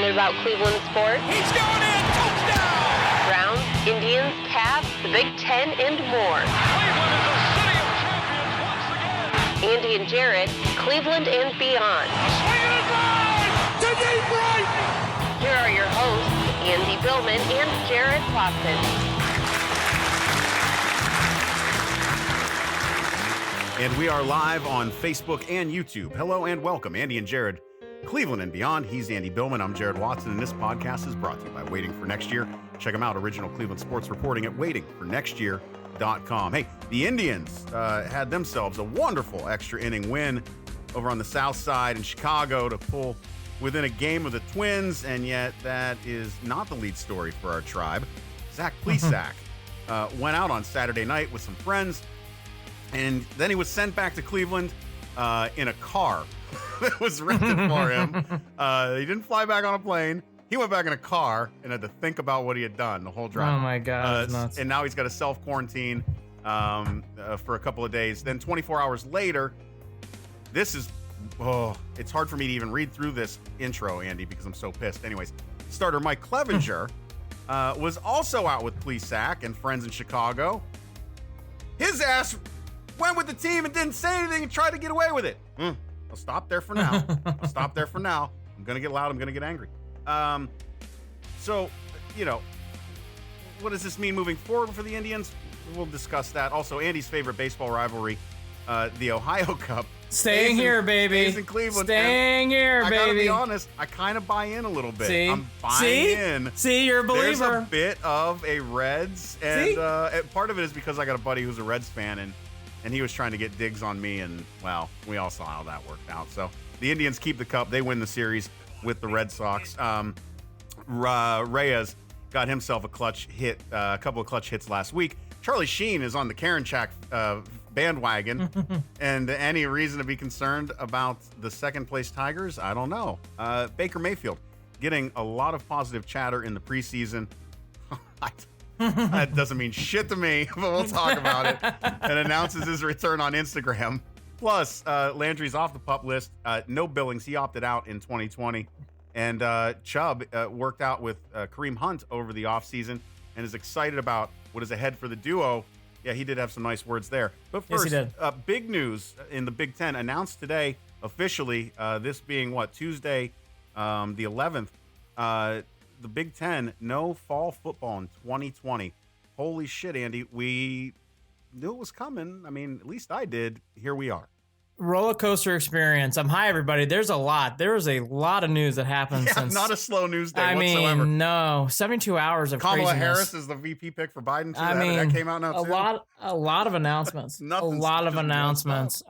passionate about Cleveland sports. He's going in! Touchdown! Browns, Indians, Cavs, the Big Ten, and more. Cleveland is a city of champions once again! Andy and Jarid, Cleveland and beyond. Swing it line! To deep right! Here are your hosts, Andy Billman and Jarid Watson. And we are live on Facebook and YouTube. Hello and welcome, Andy and Jarid, Cleveland and beyond. He's Andy Billman. I'm Jarid Watson, and this podcast is brought to you by Waiting for Next Year. Check them out, original Cleveland sports reporting at waitingfornextyear.com. Hey, the Indians had themselves a wonderful extra inning win over on the south side in Chicago to pull within a game of the Twins, and yet that is not the lead story for our tribe. Zach Plesac went out on Saturday night with some friends, and then he was sent back to Cleveland in a car that was rented for him. He didn't fly back on a plane. He went back in a car and had to think about what he had done the whole drive. Oh, my God. And now he's got to self-quarantine for a couple of days. Then 24 hours later, it's hard for me to even read through this intro, Andy, because I'm so pissed. Anyways, starter Mike Clevinger was also out with Plesac and friends in Chicago. His ass went with the team and didn't say anything and tried to get away with it. I'll stop there for now. I'm going to get loud. I'm going to get angry. So, what does this mean moving forward for the Indians? We'll discuss that. Also, Andy's favorite baseball rivalry, the Ohio Cup. Staying here, baby. Stays in Cleveland. Staying here, baby. I gotta be honest, I kind of buy in a little bit. See? I'm buying in. See, you're a believer. There's a bit of a Reds, and part of it is because I got a buddy who's a Reds fan, and he was trying to get digs on me, and, well, we all saw how that worked out. So the Indians keep the cup. They win the series with the Red Sox. Reyes got himself a clutch hit, a couple of clutch hits last week. Charlie Sheen is on the Karinchak bandwagon, and any reason to be concerned about the second-place Tigers? I don't know. Baker Mayfield getting a lot of positive chatter in the preseason. That doesn't mean shit to me, but we'll talk about it. And announces his return on Instagram. Plus, Landry's off the PUP list. No Billings. He opted out in 2020. And Chubb worked out with Kareem Hunt over the offseason and is excited about what is ahead for the duo. Yeah, he did have some nice words there. But first, yes, big news in the Big Ten announced today officially, this being Tuesday, the 11th. The Big Ten, no fall football in 2020. Holy shit, Andy. We knew it was coming. I mean, at least I did. Here we are. Roller coaster experience. Hi, everybody. There's a lot. There is a lot of news that happened since. Not a slow news day whatsoever. No. 72 hours of Kamala craziness. Harris is the VP pick for Biden, too. That came out now, too. A lot of announcements. A lot of announcements.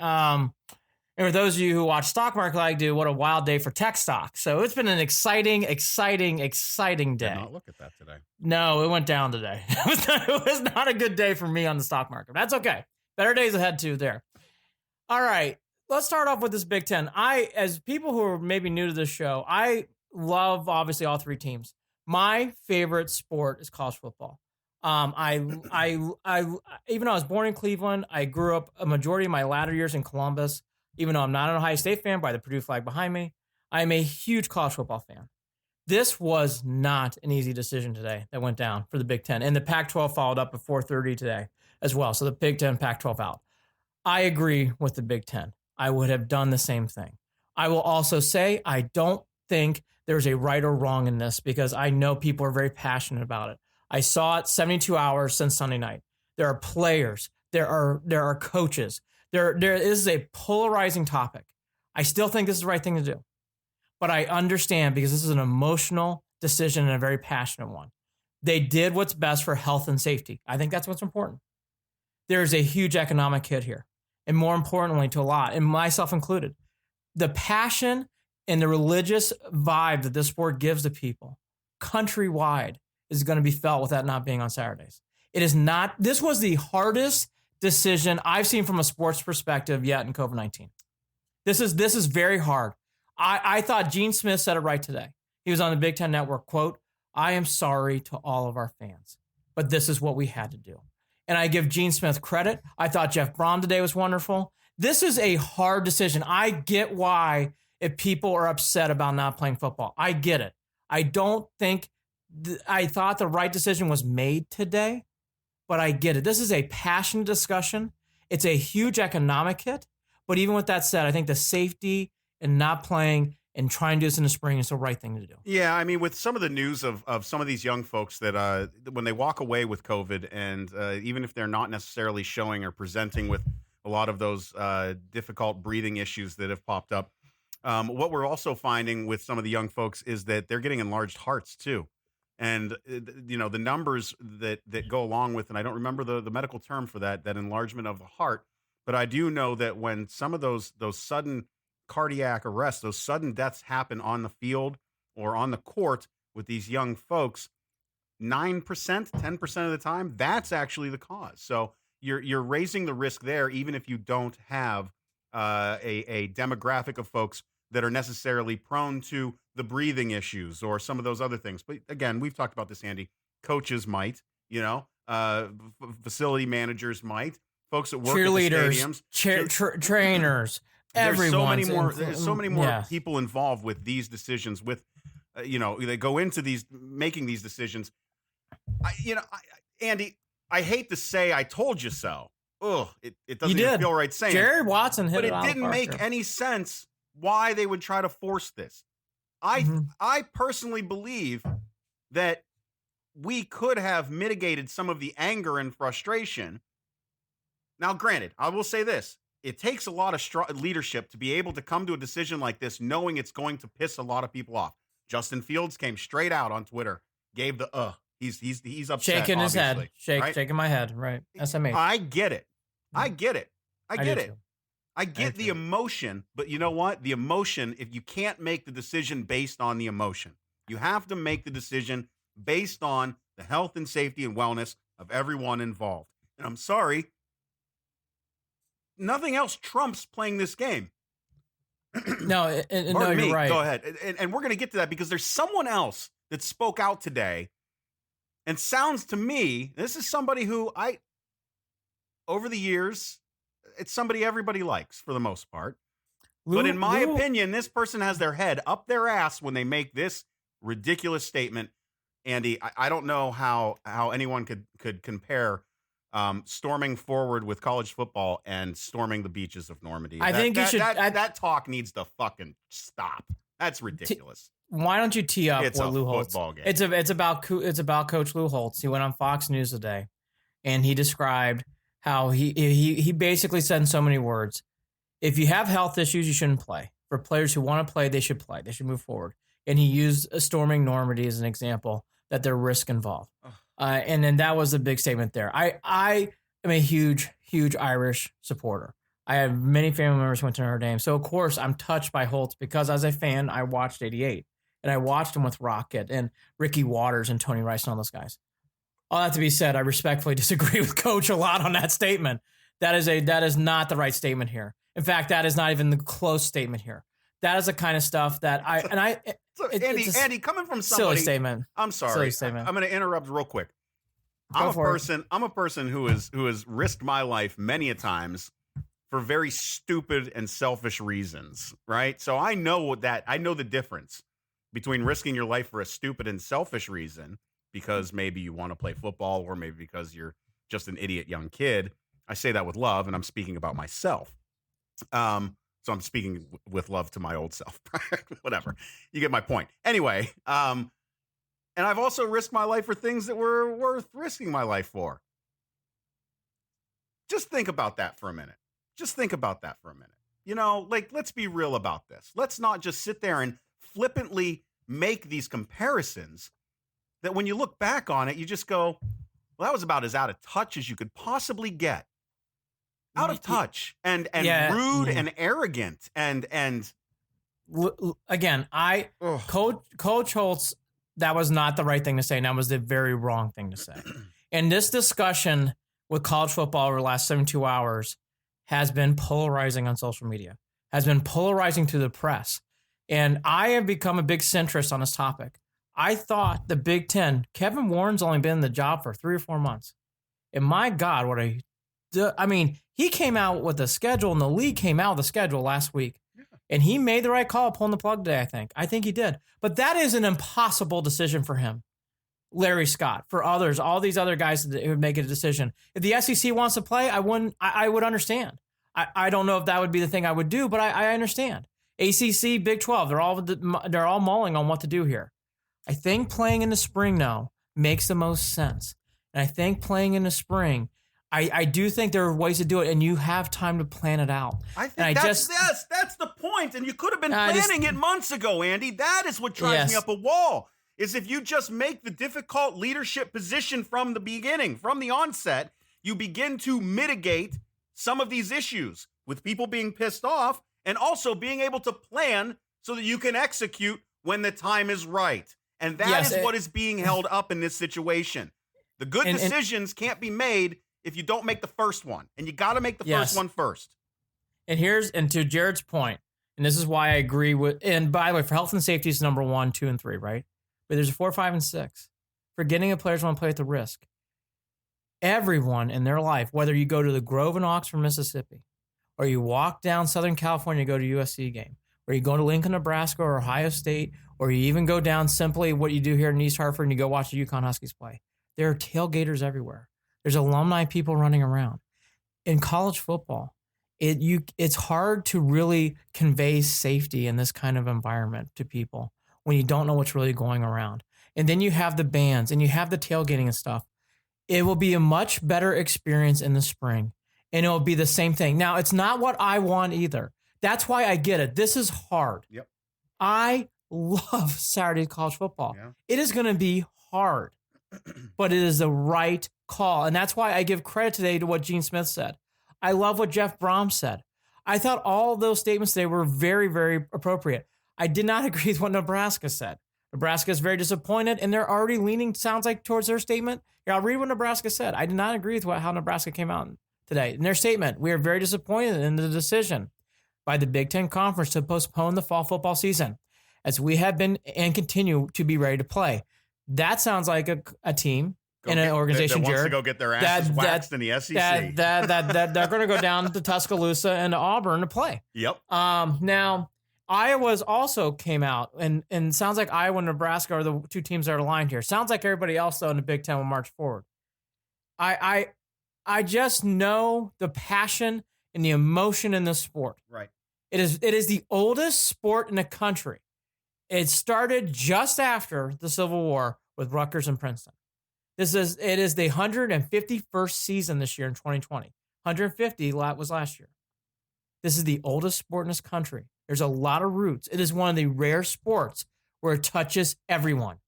And for those of you who watch Stock Market like I do, what a wild day for tech stocks. So it's been an exciting day. Did not look at that today. No, it went down today. It was not a good day for me on the stock market. That's okay. Better days ahead, too, there. All right, let's start off with this Big Ten. As people who are maybe new to this show, I love, obviously, all three teams. My favorite sport is college football. Even though I was born in Cleveland, I grew up a majority of my latter years in Columbus. Even though I'm not an Ohio State fan by the Purdue flag behind me, I'm a huge college football fan. This was not an easy decision today that went down for the Big Ten. And the Pac-12 followed up at 4:30 today as well. So the Big Ten, Pac-12 out. I agree with the Big Ten. I would have done the same thing. I will also say I don't think there's a right or wrong in this because I know people are very passionate about it. I saw it 72 hours since Sunday night. There are players. There are coaches. There is a polarizing topic. I still think this is the right thing to do. But I understand because this is an emotional decision and a very passionate one. They did what's best for health and safety. I think that's what's important. There's a huge economic hit here. And more importantly to a lot, and myself included, the passion and the religious vibe that this sport gives to people countrywide is going to be felt with that not being on Saturdays. It is not. This was the hardest decision I've seen from a sports perspective yet in COVID-19. This is very hard. I thought Gene Smith said it right today. He was on the Big Ten Network, quote, "I am sorry to all of our fans, but this is what we had to do." And I give Gene Smith credit. I thought Jeff Brom today was wonderful. This is a hard decision. I get why if people are upset about not playing football. I get it. I don't think I thought the right decision was made today, but I get it. This is a passionate discussion. It's a huge economic hit. But even with that said, I think the safety and not playing and trying to do this in the spring is the right thing to do. Yeah, I mean, with some of the news of some of these young folks that when they walk away with COVID, and even if they're not necessarily showing or presenting with a lot of those difficult breathing issues that have popped up, what we're also finding with some of the young folks is that they're getting enlarged hearts too. And, the numbers that go along with, and I don't remember the medical term for that enlargement of the heart, but I do know that when some of those sudden cardiac arrests, those sudden deaths happen on the field or on the court with these young folks, 9%, 10% of the time, that's actually the cause. So you're raising the risk there, even if you don't have a demographic of folks that are necessarily prone to the breathing issues or some of those other things. But again, we've talked about this, Andy. Coaches might, facility managers might, folks that work at the stadiums, trainers, everyone. There's so many more people involved with these decisions. With, they go into making these decisions. Andy, I hate to say I told you so. Ugh, it doesn't even feel right saying Jared Watson hit it, but it didn't make any sense why they would try to force this. I personally believe that we could have mitigated some of the anger and frustration. Now, granted, I will say this. It takes a lot of leadership to be able to come to a decision like this, knowing it's going to piss a lot of people off. Justin Fields came straight out on Twitter, gave the he's upset, shaking his head, right? shaking my head, right? SMH. I get it. I get it. I get it. Too. I get the emotion, but you know what? The emotion, if you can't make the decision based on the emotion, you have to make the decision based on the health and safety and wellness of everyone involved. And I'm sorry, nothing else trumps playing this game. No, you're right. Go ahead. And we're going to get to that because there's someone else that spoke out today and sounds to me, this is somebody who over the years, it's somebody everybody likes for the most part. But in my opinion, this person has their head up their ass when they make this ridiculous statement. Andy, I don't know how anyone could compare storming forward with college football and storming the beaches of Normandy. That talk needs to fucking stop. That's ridiculous. Why don't you tee up what Lou Holtz? Game. It's about Coach Lou Holtz. He went on Fox News today, and he described how he basically said in so many words, if you have health issues, you shouldn't play. For players who want to play, they should play. They should move forward. And he used storming Normandy as an example that there's risk involved. And then that was the big statement there. I am a huge, huge Irish supporter. I have many family members who went to Notre Dame. So, of course, I'm touched by Holtz because as a fan, I watched 88. And I watched him with Rocket and Ricky Waters and Tony Rice and all those guys. All that to be said, I respectfully disagree with Coach a lot on that statement. That is not the right statement here. In fact, that is not even the close statement here. That is the kind of stuff that Andy, coming from somebody, silly statement. I'm sorry. Silly statement. I'm going to interrupt real quick. I'm a person who has risked my life many a times for very stupid and selfish reasons, right? So I know the difference between risking your life for a stupid and selfish reason because maybe you want to play football or maybe because you're just an idiot young kid. I say that with love, and I'm speaking about myself. So I'm speaking with love to my old self. Whatever. You get my point. Anyway, and I've also risked my life for things that were worth risking my life for. Just think about that for a minute. Let's be real about this. Let's not just sit there and flippantly make these comparisons that when you look back on it, you just go, well, that was about as out of touch as you could possibly get. Out of touch and rude and arrogant and again, Coach Holtz, that was not the right thing to say, and that was the very wrong thing to say. And this discussion with college football over the last 72 hours has been polarizing on social media, has been polarizing to the press. And I have become a big centrist on this topic. I thought the Big Ten, Kevin Warren's only been in the job for 3 or 4 months. And my God, he came out with the schedule, and the league came out with the schedule last week. And he made the right call pulling the plug today, I think. I think he did. But that is an impossible decision for him. Larry Scott, for others, all these other guys that would make a decision. If the SEC wants to play, I would understand. I don't know if that would be the thing I would do, but I understand. ACC, Big 12, they're all mulling on what to do here. I think playing in the spring now makes the most sense. And I think playing in the spring, I do think there are ways to do it, and you have time to plan it out. I think that's the point, and you could have been planning it months ago, Andy. That is what drives me up a wall. Is if you just make the difficult leadership position from the beginning, from the onset, you begin to mitigate some of these issues with people being pissed off and also being able to plan so that you can execute when the time is right. And that is what is being held up in this situation. The good decisions can't be made if you don't make the first one, and you got to make the first one first. And to Jared's point, and this is why I agree with, and by the way, for health and safety is number 1, 2, and 3, right? But there's a 4, 5, and 6. Forgetting if players want to play at the risk. Everyone in their life, whether you go to the Grove in Oxford, Mississippi, or you walk down Southern California, go to USC game, or you go to Lincoln, Nebraska, or Ohio State, or you even go down simply what you do here in East Hartford and you go watch the UConn Huskies play. There are tailgaters everywhere. There's alumni people running around. In college football, it's hard to really convey safety in this kind of environment to people when you don't know what's really going around. And then you have the bands and you have the tailgating and stuff. It will be a much better experience in the spring, and it will be the same thing. Now, it's not what I want either. That's why I get it. This is hard. Yep. I love Saturday college football. Yeah. It is going to be hard, but it is the right call. And that's why I give credit today to what Gene Smith said. I love what Jeff Brom said. I thought all those statements today were very, very appropriate. I did not agree with what Nebraska said. Nebraska is very disappointed, and they're already leaning, sounds like, towards their statement. Here, I'll read what Nebraska said. I did not agree with how Nebraska came out today. In their statement, we are very disappointed in the decision by the Big Ten Conference to postpone the fall football season, as we have been and continue to be ready to play. That sounds like a team and an organization, that wants Jared, to go get their asses waxed in the SEC. That they're going to go down to Tuscaloosa and to Auburn to play. Yep. Now, Iowa's also came out, and sounds like Iowa and Nebraska are the two teams that are aligned here. Sounds like everybody else, though, in the Big Ten will march forward. I just know the passion and the emotion in this sport. Right. It is the oldest sport in the country. It started just after the Civil War with Rutgers and Princeton. It is the 151st season this year in 2020. 150 was last year. This is the oldest sport in this country. There's a lot of roots. It is one of the rare sports where it touches everyone.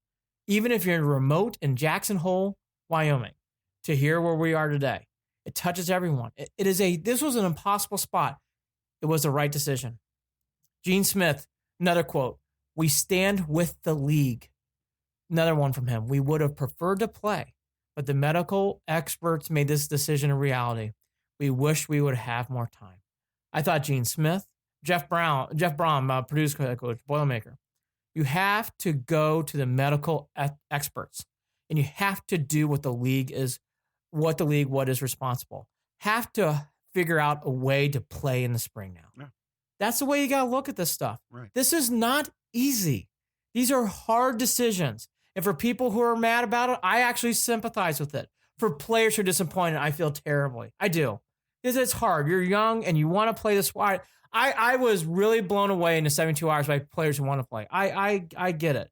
Even if you're remote in Jackson Hole, Wyoming, to here where we are today, it touches everyone. This was an impossible spot. It was the right decision. Gene Smith, another quote, "We stand with the league." Another one from him. "We would have preferred to play, but the medical experts made this decision a reality. We wish we would have more time." I thought Gene Smith, Jeff Brom, Purdue's coach, Boilermaker, you have to go to the medical experts, and you have to do what is responsible. Have to figure out a way to play in the spring now. Yeah. That's the way you got to look at this stuff. Right. This is not easy. These are hard decisions. And for people who are mad about it, I actually sympathize with it. For players who are disappointed, I feel terribly. I do. Because it's hard. You're young and you want to play this. I was really blown away in the 72 hours by players who want to play. I get it.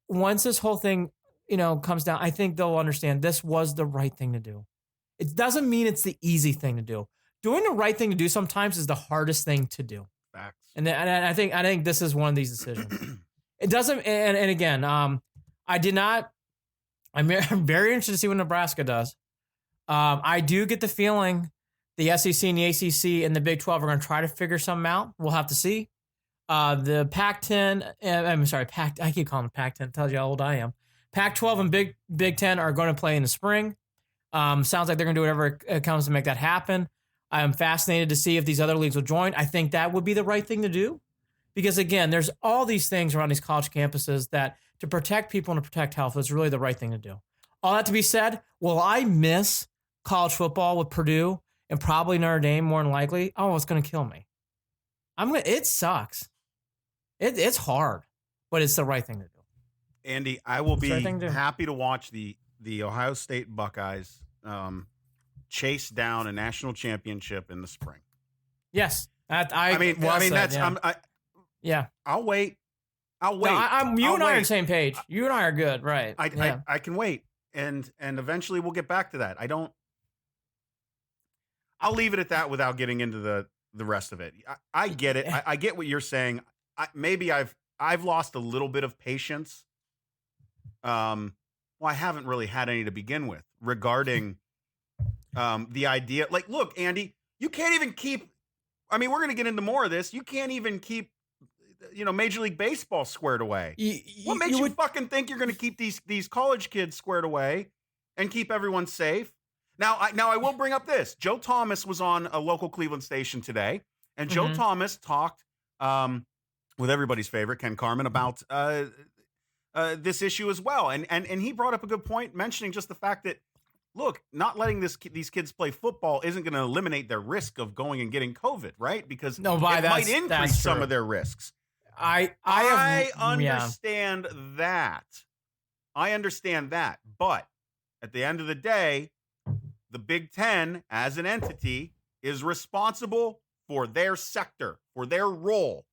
Once this whole thing, comes down, I think they'll understand this was the right thing to do. It doesn't mean it's the easy thing to do. Doing the right thing to do sometimes is the hardest thing to do. Facts. And I think this is one of these decisions. It doesn't. And again, I did not. I'm very interested to see what Nebraska does. I do get the feeling the SEC and the ACC and the Big 12 are going to try to figure something out. We'll have to see. The Pac-10. I keep calling it Pac-10. Tells you how old I am. Pac-12 and Big 10 are going to play in the spring. Sounds like they're going to do whatever it comes to make that happen. I am fascinated to see if these other leagues will join. I think that would be the right thing to do. Because, again, there's all these things around these college campuses that to protect people and to protect health is really the right thing to do. All that to be said, will I miss college football with Purdue and probably Notre Dame more than likely? Oh, it's going to kill me. It sucks. It's hard, but it's the right thing to do. Andy, I will be Right happy to watch the Ohio State Buckeyes chase down a national championship in the spring. Yes, I'll wait. No, you and I are on the same page. You and I are good, right? I can wait, and eventually we'll get back to that. I'll leave it at that without getting into the rest of it. I get it. I get what you're saying. Maybe I've lost a little bit of patience. Well, I haven't really had any to begin with regarding the idea. Like, look, Andy, you can't even keep. I mean, we're going to get into more of this. You can't even keep, Major League Baseball squared away. What makes you fucking think you're going to keep these college kids squared away and keep everyone safe? Now I will bring up this. Joe Thomas was on a local Cleveland station today, and Joe Thomas talked with everybody's favorite, Ken Carman, about this issue as well. And he brought up a good point, mentioning just the fact that, look, not letting these kids play football isn't going to eliminate their risk of going and getting COVID, right? Because it might increase some of their risks. I understand that. I understand that. But at the end of the day, the Big Ten as an entity is responsible for their sector, for their role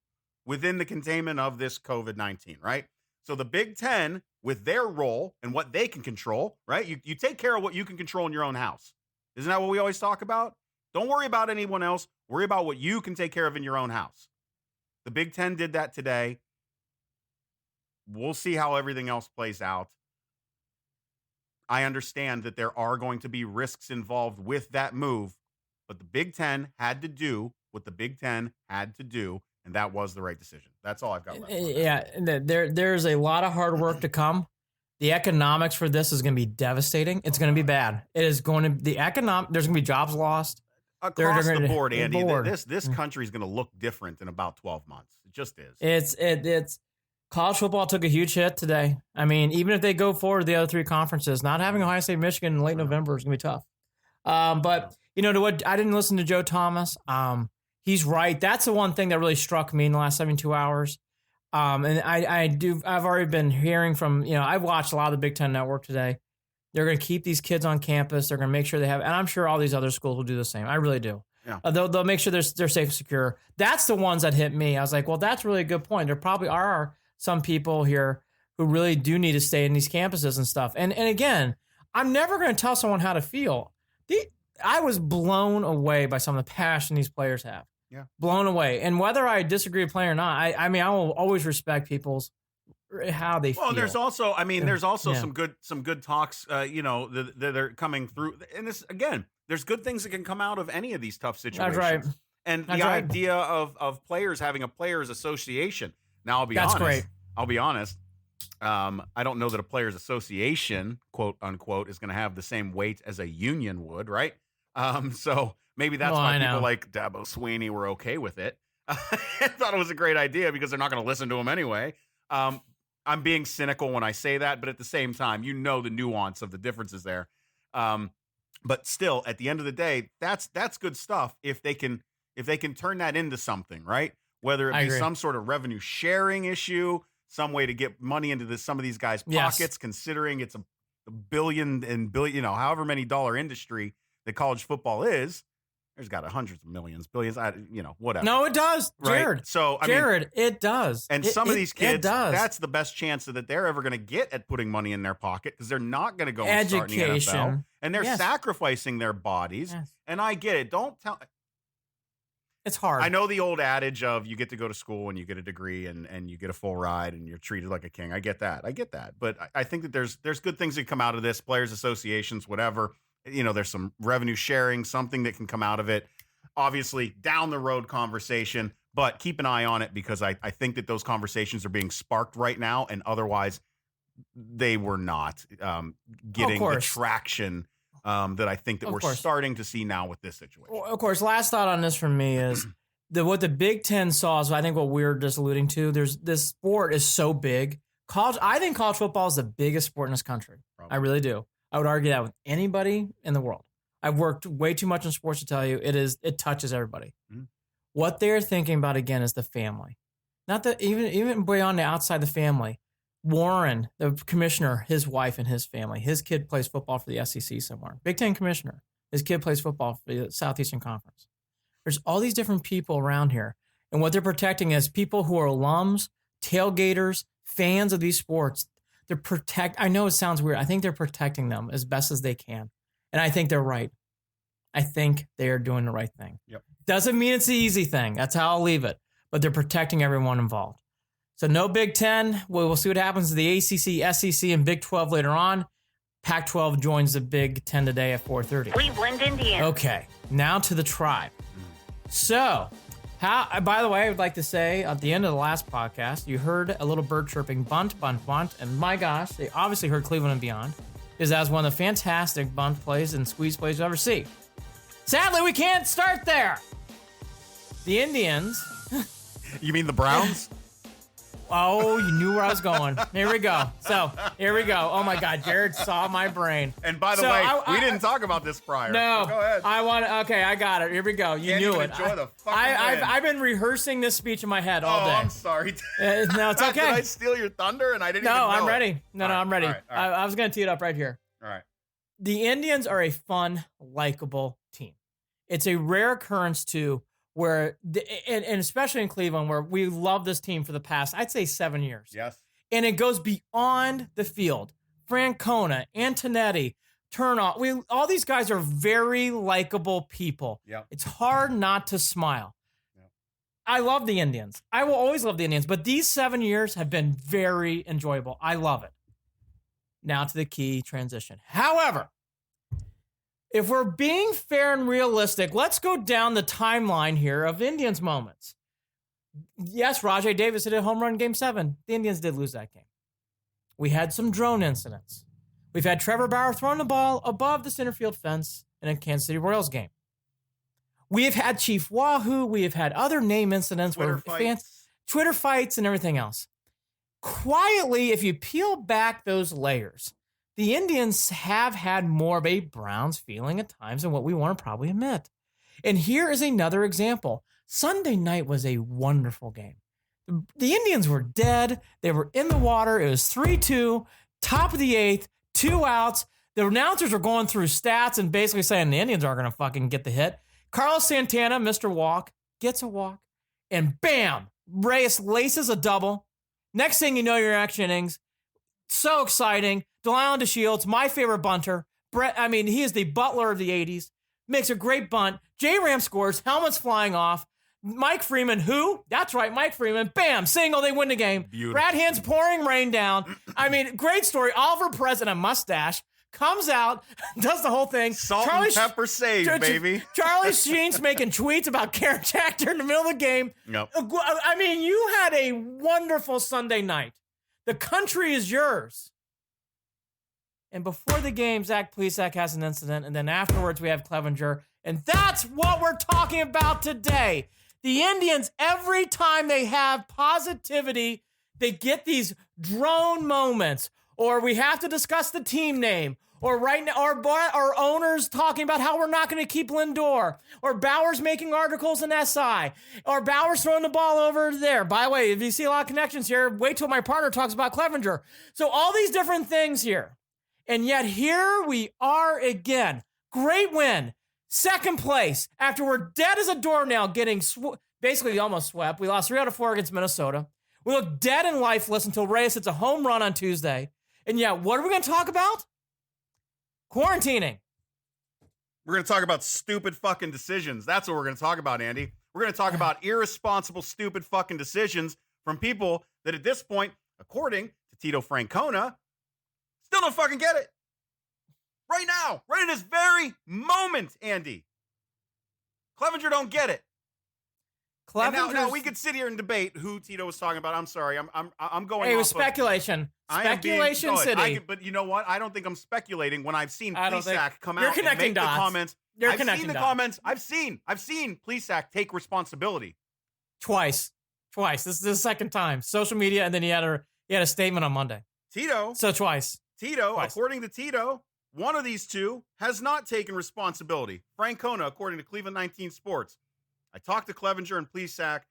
within the containment of this COVID-19, right? So the Big Ten, with their role and what they can control, right? You take care of what you can control in your own house. Isn't that what we always talk about? Don't worry about anyone else. Worry about what you can take care of in your own house. The Big Ten did that today. We'll see how everything else plays out. I understand that there are going to be risks involved with that move, but the Big Ten had to do what the Big Ten had to do, and that was the right decision. That's all I've got left. Yeah, there's a lot of hard work to come. The economics for this is going to be devastating. It's going to be bad. It is going to be there's going to be jobs lost. Across the board, Andy. This country is going to look different in about 12 months. It just is. It's college football took a huge hit today. I mean, even if they go forward the other three conferences, not having Ohio State, Michigan in late November is going to be tough. But I didn't listen to Joe Thomas. He's right. That's the one thing that really struck me in the last 72 hours. And I've already been hearing from, I've watched a lot of the Big Ten Network today. They're going to keep these kids on campus. They're going to make sure they have, and I'm sure all these other schools will do the same. I really do. Yeah. They'll make sure they're safe and secure. That's the ones that hit me. I was like, well, that's really a good point. There probably are some people here who really do need to stay in these campuses and stuff. And again, I'm never going to tell someone how to feel. I was blown away by some of the passion these players have. Yeah. Blown away. And whether I disagree with playing or not, I will always respect people's how they feel. Well, there's also some good talks, that are coming through. And this, again, there's good things that can come out of any of these tough situations. That's right. And the idea of players having a players association. Now, I'll be honest. That's great. I'll be honest. I don't know that a players association, quote unquote, is going to have the same weight as a union would, right? So maybe that's why people like Dabo Swinney were okay with it. I thought it was a great idea because they're not going to listen to him anyway. I'm being cynical when I say that, but at the same time, the nuance of the differences there. But still, at the end of the day, that's good stuff if they can turn that into something, right? Whether it be some sort of revenue sharing issue, some way to get money into some of these guys' pockets, considering it's a billion, however many dollar industry that college football is. There's got hundreds of millions, billions, whatever. No, it does, Jared. Right? So, it does. And some of these kids, that's the best chance that they're ever going to get at putting money in their pocket because they're not going to go and start in the NFL. And they're sacrificing their bodies. Yes. And I get it. Don't tell. It's hard. I know the old adage of you get to go to school and you get a degree and you get a full ride and you're treated like a king. I get that. But I think that there's good things that come out of this, players associations, whatever. There's some revenue sharing, something that can come out of it. Obviously, down the road conversation, but keep an eye on it because I think that those conversations are being sparked right now, and otherwise they were not getting the traction that I think that we're starting to see now with this situation. Of course, last thought on this from me is what the Big Ten saw is I think what we're just alluding to. This sport is so big. I think college football is the biggest sport in this country. Probably. I really do. I would argue that with anybody in the world. I've worked way too much in sports to tell you it touches everybody. Mm-hmm. What they're thinking about again is the family. Not that even beyond the outside the family. Warren, the commissioner, his wife and his family. His kid plays football for the SEC somewhere. Big Ten commissioner. His kid plays football for the Southeastern Conference. There's all these different people around here. And what they're protecting is people who are alums, tailgaters, fans of these sports. I know it sounds weird. I think they're protecting them as best as they can. And I think they're right. I think they are doing the right thing. Yep. Doesn't mean it's the easy thing. That's how I'll leave it. But they're protecting everyone involved. So no Big Ten. We'll see what happens to the ACC, SEC, and Big 12 later on. Pac-12 joins the Big Ten today at 4:30. Cleveland, Indiana. Okay, now to the Tribe. So, by the way, I would like to say at the end of the last podcast, you heard a little bird chirping, bunt, bunt, bunt, and my gosh, they obviously heard Cleveland and beyond, because that was one of the fantastic bunt plays and squeeze plays you'll ever see. Sadly, we can't start there. The Indians. You mean the Browns? Oh, you knew where I was going. Here we go. So, here we go. Oh my God, Jared saw my brain. And by the way, we didn't talk about this prior. No. Go ahead. Okay, I got it. Here we go. You knew it. Enjoy the fucking I've been rehearsing this speech in my head all day. Oh, I'm sorry. No, it's okay. Did I steal your thunder and I didn't even know I'm it? ready. No, I'm ready. All right. I was going to tee it up right here. All right. The Indians are a fun, likable team. It's a rare occurrence, too, where, and especially in Cleveland, where we love this team for the past, I'd say 7 years. Yes. And it goes beyond the field. Francona, Antonetti, Turnoff, all these guys are very likable people. Yep. It's hard not to smile. Yep. I love the Indians. I will always love the Indians, but these 7 years have been very enjoyable. I love it. Now to the key transition. However, if we're being fair and realistic, let's go down the timeline here of Indians moments. Yes, Rajai Davis hit a home run in Game 7. The Indians did lose that game. We had some drone incidents. We've had Trevor Bauer throwing the ball above the center field fence in a Kansas City Royals game. We have had Chief Wahoo. We have had other name incidents Twitter fights and everything else. Quietly, if you peel back those layers, the Indians have had more of a Browns feeling at times than what we want to probably admit. And here is another example. Sunday night was a wonderful game. The Indians were dead. They were in the water. It was 3-2, top of the 8th, 2 outs. The announcers were going through stats and basically saying the Indians aren't going to fucking get the hit. Carlos Santana, Mr. Walk, gets a walk. And bam, Reyes laces a double. Next thing you know, your action innings. So exciting. Delon DeShields, my favorite bunter. He is the Butler of the 80s. Makes a great bunt. J-Ram scores. Helmets flying off. Mike Freeman, who? That's right, Mike Freeman. Bam, single. They win the game. Beautiful. Brad Hand's pouring rain down. Great story. Oliver Perez in a mustache comes out, does the whole thing. Salt and pepper save, baby. Charlie Sheen's making tweets about Karen Jack in the middle of the game. Yep. You had a wonderful Sunday night. The country is yours. And before the game, Zach Plesac has an incident, and then afterwards we have Clevinger. And that's what we're talking about today. The Indians, every time they have positivity, they get these drone moments, or we have to discuss the team name, or right now, our owners talking about how we're not going to keep Lindor, or Bauer's making articles in SI, or Bauer's throwing the ball over there. By the way, if you see a lot of connections here, wait till my partner talks about Clevinger. So all these different things here. And yet here we are again. Great win. Second place after we're dead as a doornail getting basically almost swept. We lost 3 out of 4 against Minnesota. We look dead and lifeless until Reyes hits a home run on Tuesday. And yet, what are we going to talk about? Quarantining. We're going to talk about stupid fucking decisions. That's what we're going to talk about, Andy. We're going to talk about irresponsible, stupid fucking decisions from people that at this point, according to Tito Francona, still don't fucking get it. Right now, right in this very moment, Andy. Clevinger don't get it. And now we could sit here and debate who Tito was talking about. I'm sorry. I'm going. Hey, it was speculation. Speculation City. But you know what? I don't think I'm speculating when I've seen Plesac come out and make dots. the comments. You're I've connecting seen the dots. comments. I've seen Plesac take responsibility Twice. This is the second time. Social media, and then he had a statement on Monday. Tito. So twice. According to Tito, one of these two has not taken responsibility. Francona, according to Cleveland 19 Sports. I talked to Clevinger and Plesac,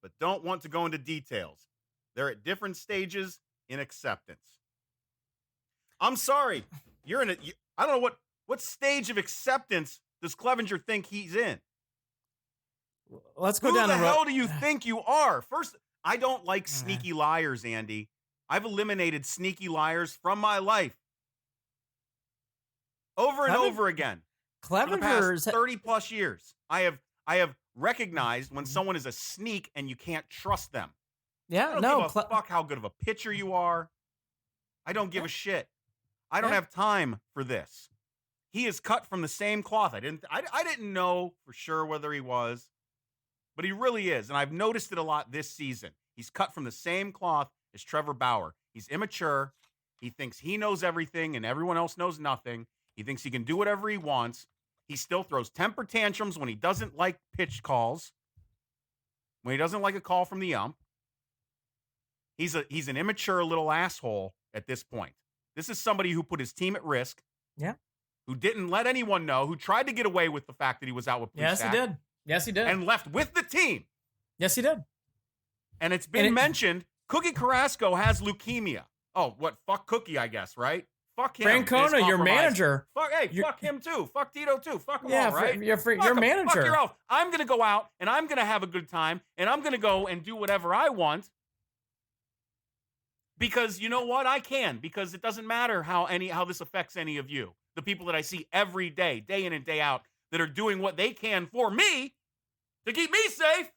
but don't want to go into details. They're at different stages in acceptance. I'm sorry. I don't know what stage of acceptance does Clevinger think he's in? Let's go Who down the the road. hell do you think you are? First, I don't like sneaky liars, Andy. I've eliminated sneaky liars from my life. Over and over again. For the past 30 plus years. I have recognized when someone is a sneak and you can't trust them. Yeah, I don't give a fuck how good of a pitcher you are. I don't give a shit. I don't have time for this. He is cut from the same cloth. I didn't know for sure whether he was, but he really is. And I've noticed it a lot this season. He's cut from the same cloth as Trevor Bauer. He's immature. He thinks he knows everything and everyone else knows nothing. He thinks he can do whatever he wants. He still throws temper tantrums when he doesn't like pitch calls, when he doesn't like a call from the ump. He's an immature little asshole at this point. This is somebody who put his team at risk. Yeah. Who didn't let anyone know, who tried to get away with the fact that he was out with Plesac. Yes, he did. Yes, he did. And left with the team. Yes, he did. And it's been mentioned, Cookie Carrasco has leukemia. Oh, what? Fuck Cookie, I guess, right? Fuck him. Francona, your manager. Fuck him too. Fuck Tito too. Fuck them all, right? Your manager. Fuck your elf. I'm going to go out and I'm going to have a good time and I'm going to go and do whatever I want. Because you know what? I can. Because it doesn't matter how this affects any of you. The people that I see every day, day in and day out, that are doing what they can for me to keep me safe.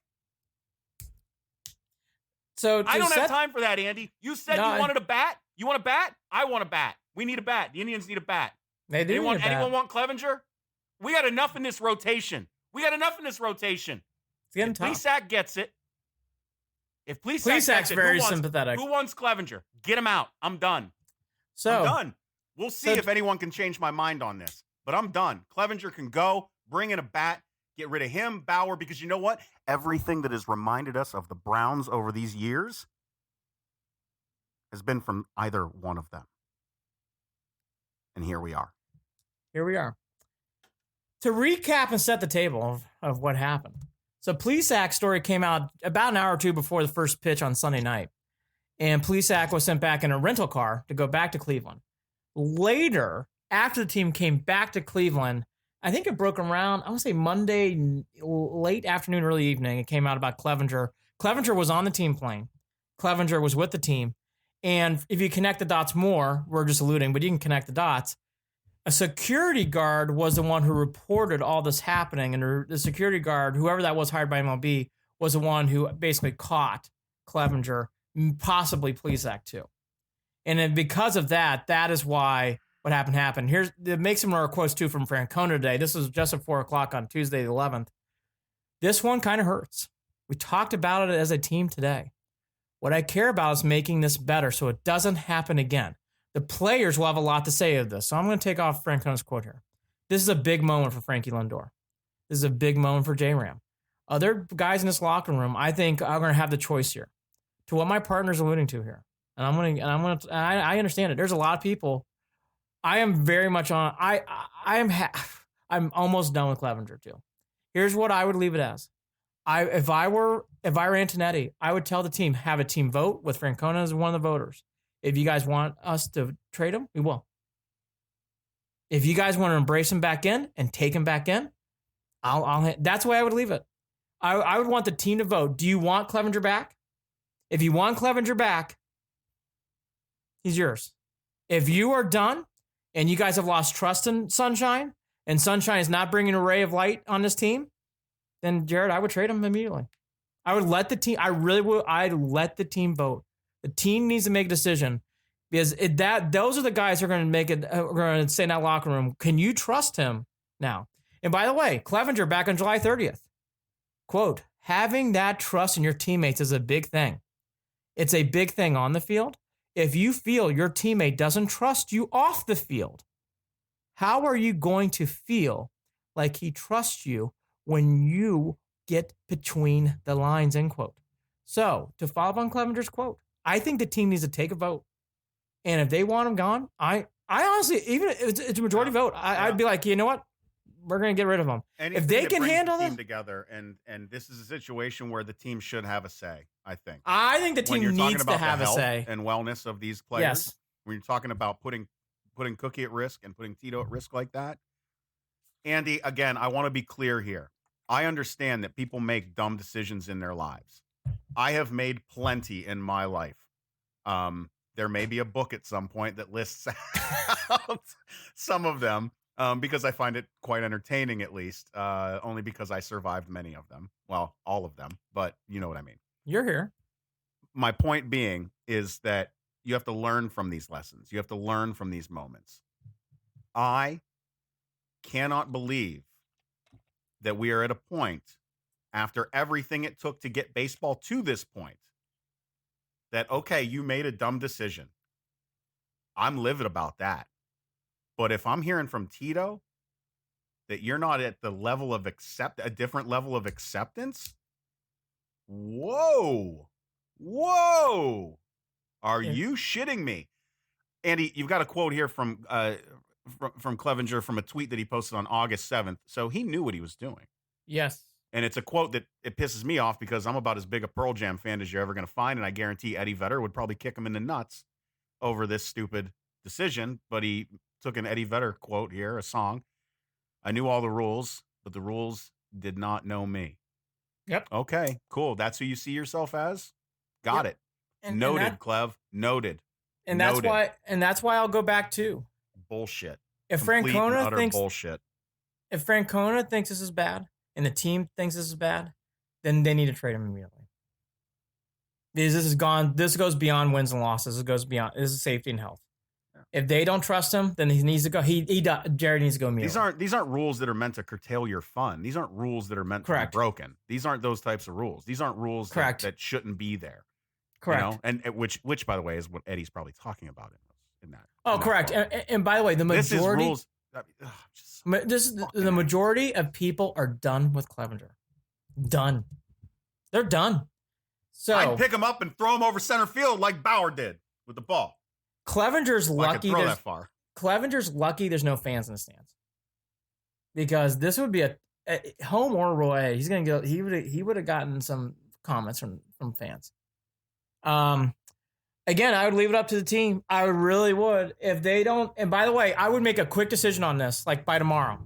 So I don't have time for that, Andy. You said you wanted a bat. You want a bat? I want a bat. We need a bat. The Indians need a bat. They do. Anyone want Clevinger? We got enough in this rotation. It's getting tough. Plesac gets it. If Plesac's very sympathetic. Who wants Clevinger? Get him out. I'm done. I'm done. We'll see if anyone can change my mind on this. But I'm done. Clevinger can go. Bring in a bat. Get rid of him, Bauer, because you know what? Everything that has reminded us of the Browns over these years has been from either one of them. And here we are. To recap and set the table of what happened. So Plesac's story came out about an hour or two before the first pitch on Sunday night. And Plesac was sent back in a rental car to go back to Cleveland. Later, after the team came back to Cleveland, I think it broke around, I want to say Monday, late afternoon, early evening. It came out about Clevinger. Clevinger was on the team plane. Clevinger was with the team. And if you connect the dots more, we're just alluding, but you can connect the dots. A security guard was the one who reported all this happening. And the security guard, whoever that was hired by MLB, was the one who basically caught Clevinger, possibly Plesac too. And then because of that, that is why what happened. Here's it makes some more quotes too from Francona today. This was just at 4:00 on Tuesday the 11th. This one kind of hurts. We talked about it as a team today. What I care about is making this better so it doesn't happen again. The players will have a lot to say of this. So I'm going to take off Francona's quote here. This is a big moment for Frankie Lindor. This is a big moment for J-Ram. Other guys in this locker room, I think, are going to have the choice here. To what my partner's alluding to here. And I understand it. There's a lot of people. I am very much on. I'm almost done with Clevinger too. Here's what I would leave it as. If I were Antonetti, I would tell the team, have a team vote with Francona as one of the voters. If you guys want us to trade him, we will. If you guys want to embrace him back in and take him back in, that's the way I would leave it. I would want the team to vote. Do you want Clevinger back? If you want Clevinger back, he's yours. If you are done and you guys have lost trust in Sunshine and Sunshine is not bringing a ray of light on this team, then Jared, I would trade him immediately. I would let the team, I really would, I'd let the team vote. The team needs to make a decision because those are the guys who are going to make it, are going to say in that locker room, can you trust him now? And by the way, Clevinger back on July 30th, quote, having that trust in your teammates is a big thing. It's a big thing on the field. If you feel your teammate doesn't trust you off the field, how are you going to feel like he trusts you when you get between the lines, end quote. So, to follow up on Clevinger's quote, I think the team needs to take a vote. And if they want him gone, I honestly, even if it's a majority vote, I'd be like, you know what? we're gonna get rid of him. Anything if they that can brings handle the team this, together, and this is a situation where the team should have a say. I think the when team you're talking needs about to have the a health say. and wellness of these players. Yes. When you're talking about putting Cookie at risk and putting Tito at risk like that, Andy. Again, I want to be clear here. I understand that people make dumb decisions in their lives. I have made plenty in my life. There may be a book at some point that lists out some of them because I find it quite entertaining, at least, only because I survived many of them. Well, all of them, but you know what I mean. You're here. My point being is that you have to learn from these lessons. You have to learn from these moments. I cannot believe that we are at a point after everything it took to get baseball to this point that, okay, you made a dumb decision. I'm livid about that. But if I'm hearing from Tito that you're not at the level of a different level of acceptance, whoa, are you shitting me? Andy, you've got a quote here from Clevinger from a tweet that he posted on August 7th. So he knew what he was doing. Yes. And it's a quote that it pisses me off because I'm about as big a Pearl Jam fan as you're ever going to find. And I guarantee Eddie Vedder would probably kick him in the nuts over this stupid decision. But he took an Eddie Vedder quote here, a song. I knew all the rules, but the rules did not know me. Yep. Okay, cool. That's who you see yourself as? Got it. Noted, Clev. Noted. And that's why I'll go back to bullshit. If Complete and Francona utter thinks bullshit. If Francona thinks this is bad and the team thinks this is bad, then they need to trade him immediately. Because this goes beyond wins and losses. This is safety and health. Yeah. If they don't trust him, then he needs to go. Jared needs to go immediately. These aren't rules that are meant to curtail your fun. These aren't rules that are meant to be broken. These aren't those types of rules. These aren't rules that shouldn't be there. Correct. You know? And which, by the way, is what Eddie's probably talking about in that. Oh, correct. And by the way, the majority. The majority of people are done with Clevinger. Done. They're done. So I'd pick him up and throw him over center field like Bauer did with the ball. Clevinger's lucky. Throw that far. Clevinger's lucky. There's no fans in the stands because this would be a home or away. He's gonna go. He would have gotten some comments from fans. Again, I would leave it up to the team. I really would. If they don't, and by the way, I would make a quick decision on this, like by tomorrow.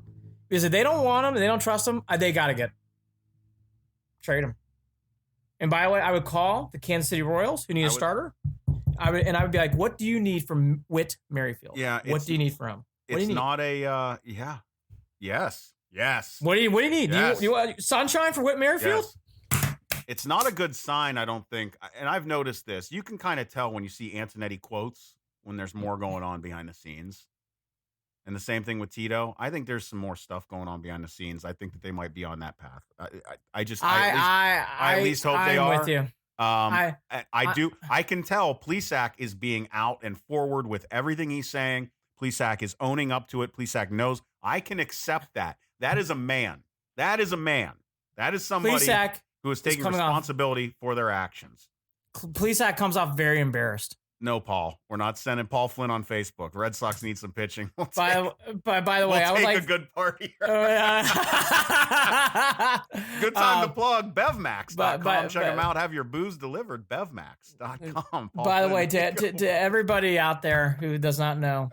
Because if they don't want him, and they don't trust him, they got to trade him. And by the way, I would call the Kansas City Royals, who need a starter. I would be like, what do you need from Whit Merrifield? Yeah. What do you need from him? It's not a, Yes. What do you need? Yes. Do you want sunshine for Whit Merrifield? Yes. It's not a good sign, I don't think. And I've noticed this. You can kind of tell when you see Antonetti quotes when there's more going on behind the scenes. And the same thing with Tito. I think there's some more stuff going on behind the scenes. I think that they might be on that path. I at least hope they are. I'm with you. I can tell Plesac is being out and forward with everything he's saying. Plesac is owning up to it. Plesac knows. I can accept that. That is a man. That is somebody who is taking responsibility for their actions. Plesac comes off very embarrassed. No, Paul. We're not sending Paul Flynn on Facebook. Red Sox need some pitching. By the way, I would like a good party. Good time to plug BevMax.com. Check them out. Have your booze delivered. BevMax.com. By the way, to everybody out there who does not know,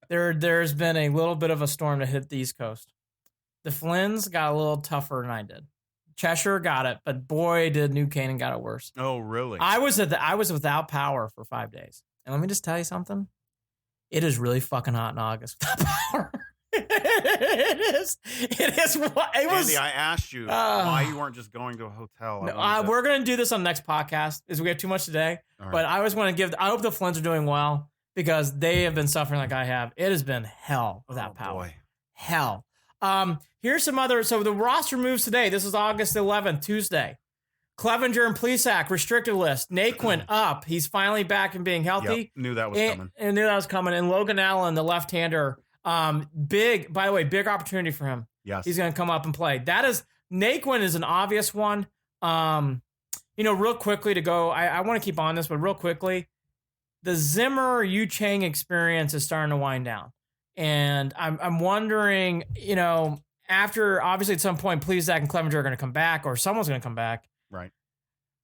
there's been a little bit of a storm to hit the East Coast. The Flynn's got a little tougher than I did. Cheshire got it, but boy, did New Canaan got it worse. Oh, really? I was without power for 5 days. And let me just tell you something. It is really fucking hot in August without power. It is. Andy, I asked you why you weren't just going to a hotel. We're going to do this on the next podcast because we have too much today. Right. But I always want to I hope the Flynn's are doing well because they have been suffering like I have. It has been hell without power. Boy. Hell. Here's some other. So the roster moves today. This is August 11th, Tuesday. Clevinger and Plesac restricted list. Naquin up. He's finally back and being healthy. Yep, knew that was coming. And knew that was coming. And Logan Allen, the left-hander, big. By the way, big opportunity for him. Yes, he's going to come up and play. Naquin is an obvious one. Real quickly to go. I want to keep on this, but real quickly, the Zimmer Yu Chang experience is starting to wind down. And I'm wondering, after, obviously, at some point, Plesac and Clevinger are going to come back, or someone's going to come back. Right.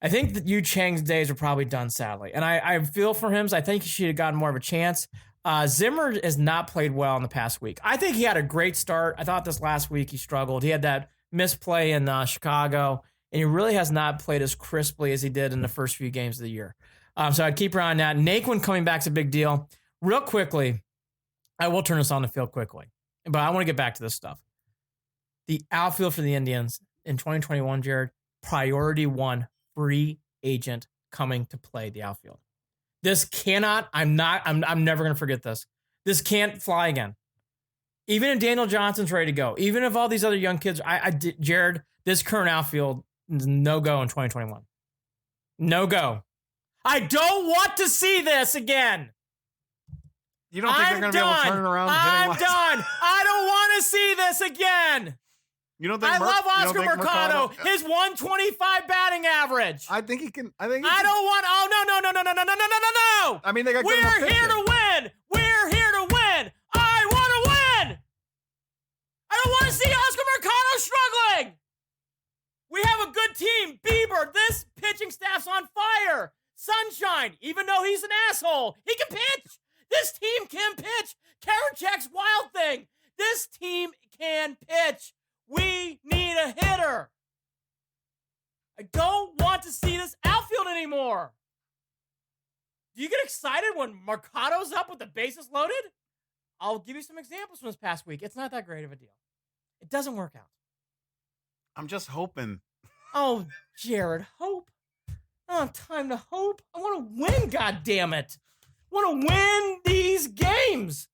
I think that Yu Chang's days are probably done, sadly. And I feel for him. So I think he should have gotten more of a chance. Zimmer has not played well in the past week. I think he had a great start. I thought this last week he struggled. He had that misplay in Chicago, and he really has not played as crisply as he did in the first few games of the year. So I'd keep her on that. Naquin coming back is a big deal. Real quickly, I will turn this on the field quickly, but I want to get back to this stuff. The outfield for the Indians in 2021, Jared, priority one free agent coming to play the outfield. This cannot, I'm never going to forget this. This can't fly again. Even if Daniel Johnson's ready to go, even if all these other young kids, Jared, this current outfield is no go in 2021. No go. I don't want to see this again. You don't think they're going to be able to turn it around? I'm done. I don't want to see this again. You don't think I love Oscar Mercado. His 125 batting average. I think he can. I don't want. Oh no! I mean, they got. We're here to win. We're here to win. I want to win. I don't want to see Oscar Mercado struggling. We have a good team. Bieber, this pitching staff's on fire. Sunshine, even though he's an asshole, he can pitch. This team can pitch. Karinchak's wild thing. This team can pitch. We need a hitter. I don't want to see this outfield anymore. Do you get excited when Mercado's up with the bases loaded? I'll give you some examples from this past week. It's not that great of a deal. It doesn't work out. I'm just hoping. Oh, Jared, hope. I don't have time to hope. I want to win, goddammit. I want to win these games.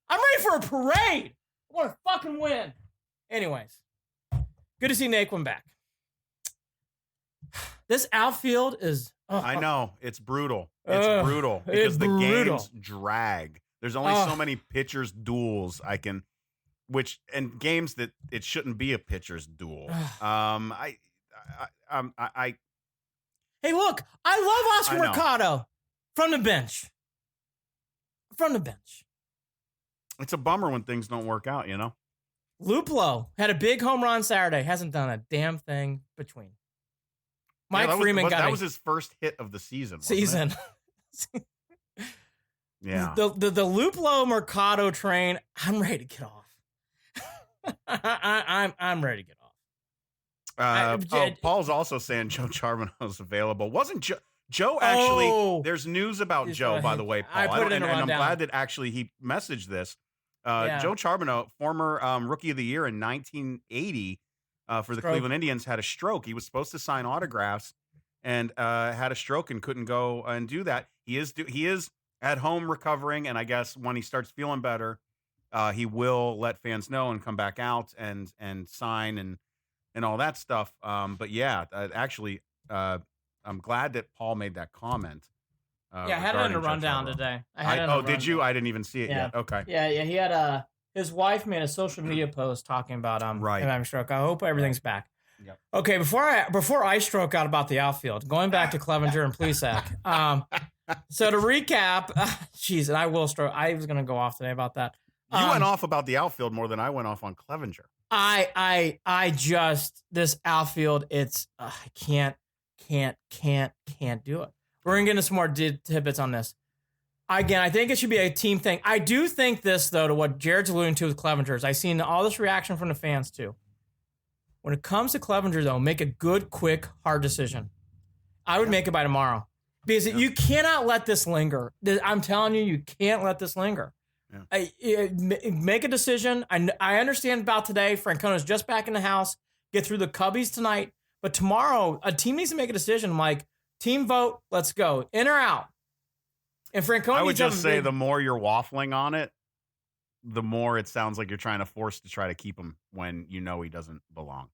I'm ready for a parade. I want to fucking win. Anyways, good to see Naquin back. This outfield is... I know. It's brutal. It's brutal. Because the games drag. There's only so many pitchers' duels I can... and games that it shouldn't be a pitcher's duel. Hey, look. I love Oscar Mercado. From the bench. It's a bummer when things don't work out, you know? Luplo had a big home run Saturday. Hasn't done a damn thing between. Mike Freeman that was his first hit of the season. Yeah. The Luplo Mercado train, I'm ready to get off. I'm ready to get off. Paul's also saying Joe Charbonneau's available. Wasn't Joe actually? There's news about Joe, by the way, Paul. I put it in and a I'm rundown. glad that actually he messaged this. Joe Charbonneau, former Rookie of the Year in 1980 for the Cleveland Indians, had a stroke. He was supposed to sign autographs and had a stroke and couldn't go and do that. He is at home recovering, and I guess when he starts feeling better, he will let fans know and come back out and sign and all that stuff. But yeah, actually. I'm glad that Paul made that comment. I had it in a rundown today. Did you? I didn't even see it yet. Okay. Yeah. He had his wife made a social media post talking about him having a stroke. I hope everything's back. Yep. Okay, before I stroke out about the outfield, going back to Clevinger and Plesac. So to recap, and I will stroke. I was going to go off today about that. You went off about the outfield more than I went off on Clevinger. This outfield, it's I can't do it. We're going to get into some more tidbits on this. Again, I think it should be a team thing. I do think this, though, to what Jared's alluding to with Clevinger. I've seen all this reaction from the fans, too. When it comes to Clevinger, though, make a good, quick, hard decision. I would make it by tomorrow. Because you cannot let this linger. I'm telling you, you can't let this linger. Yeah. Make a decision. I understand about today. Francona's just back in the house. Get through the Cubbies tonight. But tomorrow, a team needs to make a decision. Like, team vote, let's go. In or out. And Francona, I would just say the more you're waffling on it, the more it sounds like you're trying to try to keep him when you know he doesn't belong.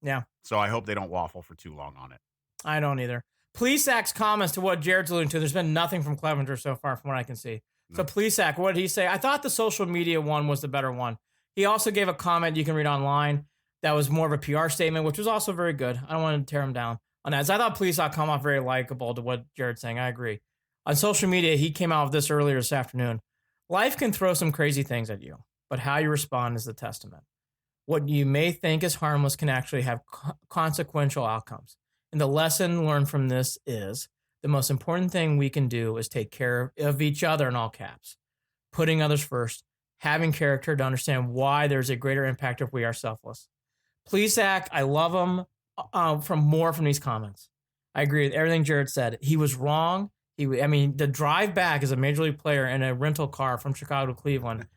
Yeah. So I hope they don't waffle for too long on it. I don't either. Plesac's comments to what Jared's alluding to, there's been nothing from Clevinger so far from what I can see. No. So Plesac, what did he say? I thought the social media one was the better one. He also gave a comment you can read online that was more of a PR statement, which was also very good. I don't want to tear him down on that. So I thought Plesac come off very likable to what Jared's saying. I agree. On social media, he came out with this earlier this afternoon. Life can throw some crazy things at you. but how you respond is the testament. What you may think is harmless can actually have consequential outcomes. And the lesson learned from this is the most important thing we can do is take care of each other in all caps, putting others first, having character to understand why there's a greater impact if we are selfless. Please, Zach, I love him from these comments. I agree with everything Jared said. He was wrong. The drive back as a major league player in a rental car from Chicago to Cleveland,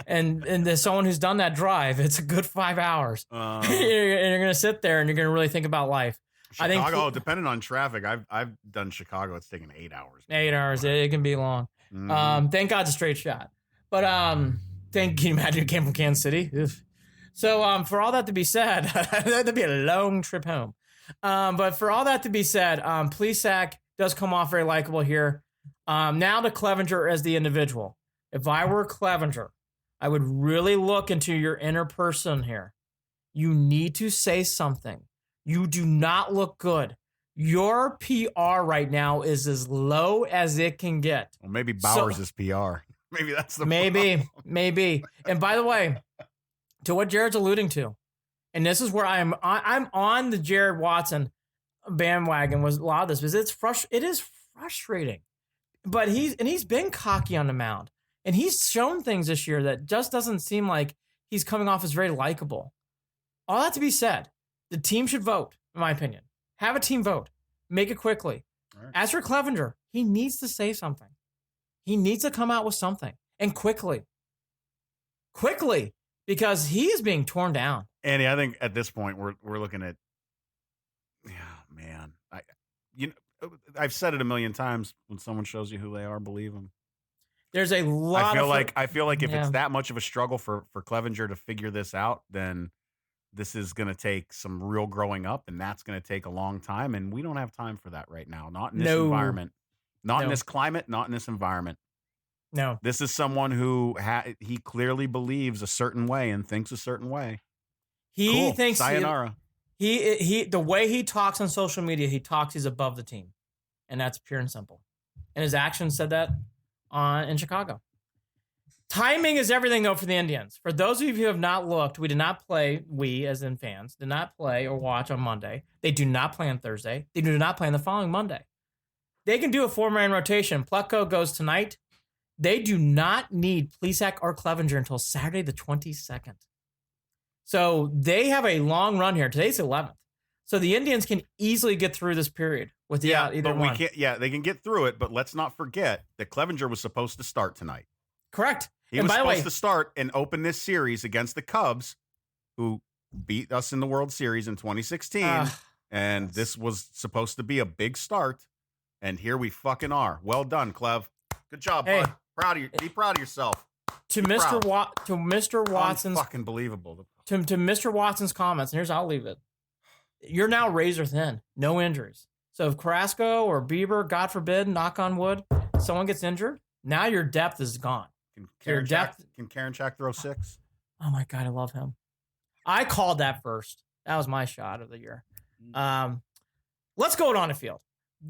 and there's someone who's done that drive, it's a good 5 hours. And you're going to sit there and you're going to really think about life. Chicago, depending on traffic, I've done Chicago. It's taken 8 hours. 8 hours. It can be long. Thank God it's a straight shot. But can you imagine it came from Kansas City? Oof. So for all that to be said, that'd be a long trip home. But for all that to be said, Plesac does come off very likable here. Now to Clevinger as the individual. If I were Clevinger, I would really look into your inner person here. You need to say something. You do not look good. Your PR right now is as low as it can get. Well, maybe Bowers is PR. Maybe that's the problem. Maybe. And by the way, to what Jared's alluding to, and this is where I'm on the Jared Watson bandwagon was a lot of this, because it is frustrating. But he's been cocky on the mound, and he's shown things this year that just doesn't seem like he's coming off as very likable. All that to be said, the team should vote, in my opinion. Have a team vote. Make it quickly. Right. As for Clevinger, he needs to say something. He needs to come out with something, and quickly. Quickly, because he is being torn down. Andy, I think at this point we're looking at, man. I've said it a million times. When someone shows you who they are, believe them. There's a lot. I feel like if it's that much of a struggle for Clevinger to figure this out, then this is going to take some real growing up, and that's going to take a long time. And we don't have time for that right now. Not in this environment. Not in this climate. Not in this environment. No. This is someone who he clearly believes a certain way and thinks a certain way. He thinks sayonara. He the way he talks on social media, he's above the team, and that's pure and simple. And his actions said that in Chicago. Timing is everything, though, for the Indians. For those of you who have not looked, we did not play. We, as in fans, did not play or watch on Monday. They do not play on Thursday. They do not play on the following Monday. They can do a 4-man rotation. Pleco goes tonight. They do not need Plesac or Clevinger until Saturday the 22nd. So they have a long run here. Today's 11th. So the Indians can easily get through this period without either one. They can get through it, but let's not forget that Clevinger was supposed to start tonight. Correct. He was supposed to start and open this series against the Cubs, who beat us in the World Series in 2016. And this was supposed to be a big start. And here we fucking are. Well done, Clev. Good job, bud. Proud of you. Be proud of yourself. To Mr. Watson's fucking believable. To Mr. Watson's comments, and here's how I'll leave it. You're now razor thin. No injuries. So if Carrasco or Bieber, God forbid, knock on wood, someone gets injured, now your depth is gone. Can Karinchak throw 6? Oh my God, I love him. I called that first. That was my shot of the year. Let's go on the field.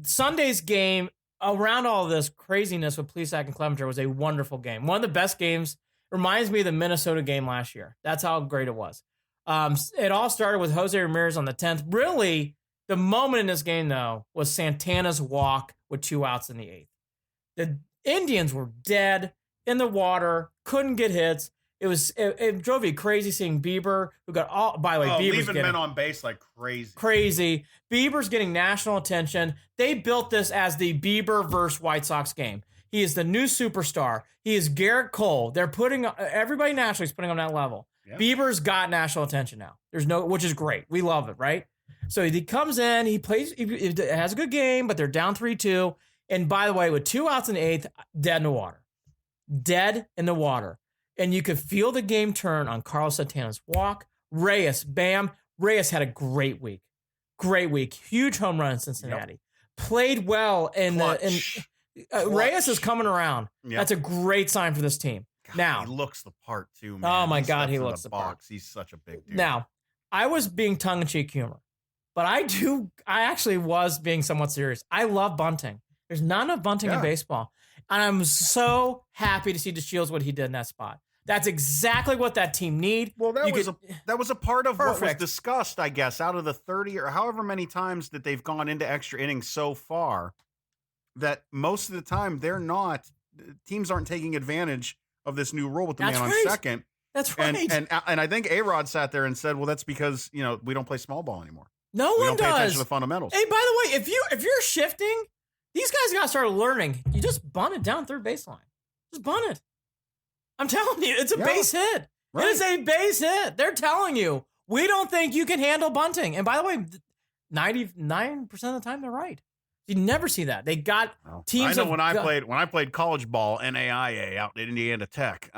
Sunday's game, around all of this craziness with Plesac and Clevinger, was a wonderful game. One of the best games. Reminds me of the Minnesota game last year. That's how great it was. It all started with Jose Ramirez on the 10th. Really, the moment in this game, though, was Santana's walk with 2 outs in the 8th. The Indians were dead in the water, couldn't get hits. It drove you crazy seeing Bieber, who got all, by the way, Bieber's leaving men on base like crazy. Crazy. Bieber's getting national attention. They built this as the Bieber versus White Sox game. He is the new superstar. He is Garrett Cole. They're putting everybody nationally is putting him on that level. Yeah. Bieber's got national attention now. Which is great. We love it, right? So he comes in, he plays, he has a good game, but they're down 3-2. And by the way, with 2 outs in the 8th, dead in the water. Dead in the water. And you could feel the game turn on Carlos Santana's walk. Reyes, bam. Reyes had a great week. Great week. Huge home run in Cincinnati. Yep. Played well in Reyes is coming around. Yep. That's a great sign for this team. God, now he looks the part too, man. Oh my God, he looks the part. He's such a big dude. Now, I was being tongue-in-cheek humor, but I actually was being somewhat serious. I love bunting. There's not enough bunting in baseball. And I'm so happy to see DeShields what he did in that spot. That's exactly what that team need. Well, that was a part of what was Perfect. discussed, I guess, out of the 30 or however many times that they've gone into extra innings so far, that most of the time teams aren't taking advantage of this new rule with the man on second. That's right. And I think A-Rod sat there and said, well, that's because, we don't play small ball anymore. No we one don't pay attention does. to the fundamentals. Hey, by the way, if you're shifting, these guys got to start learning. You just bunt it down third baseline. Just bunt it. I'm telling you, it's a base hit. Right. It is a base hit. They're telling you, we don't think you can handle bunting. And by the way, 99% of the time, they're right. You never see that. They got teams. I know when I played college ball, NAIA out at Indiana Tech.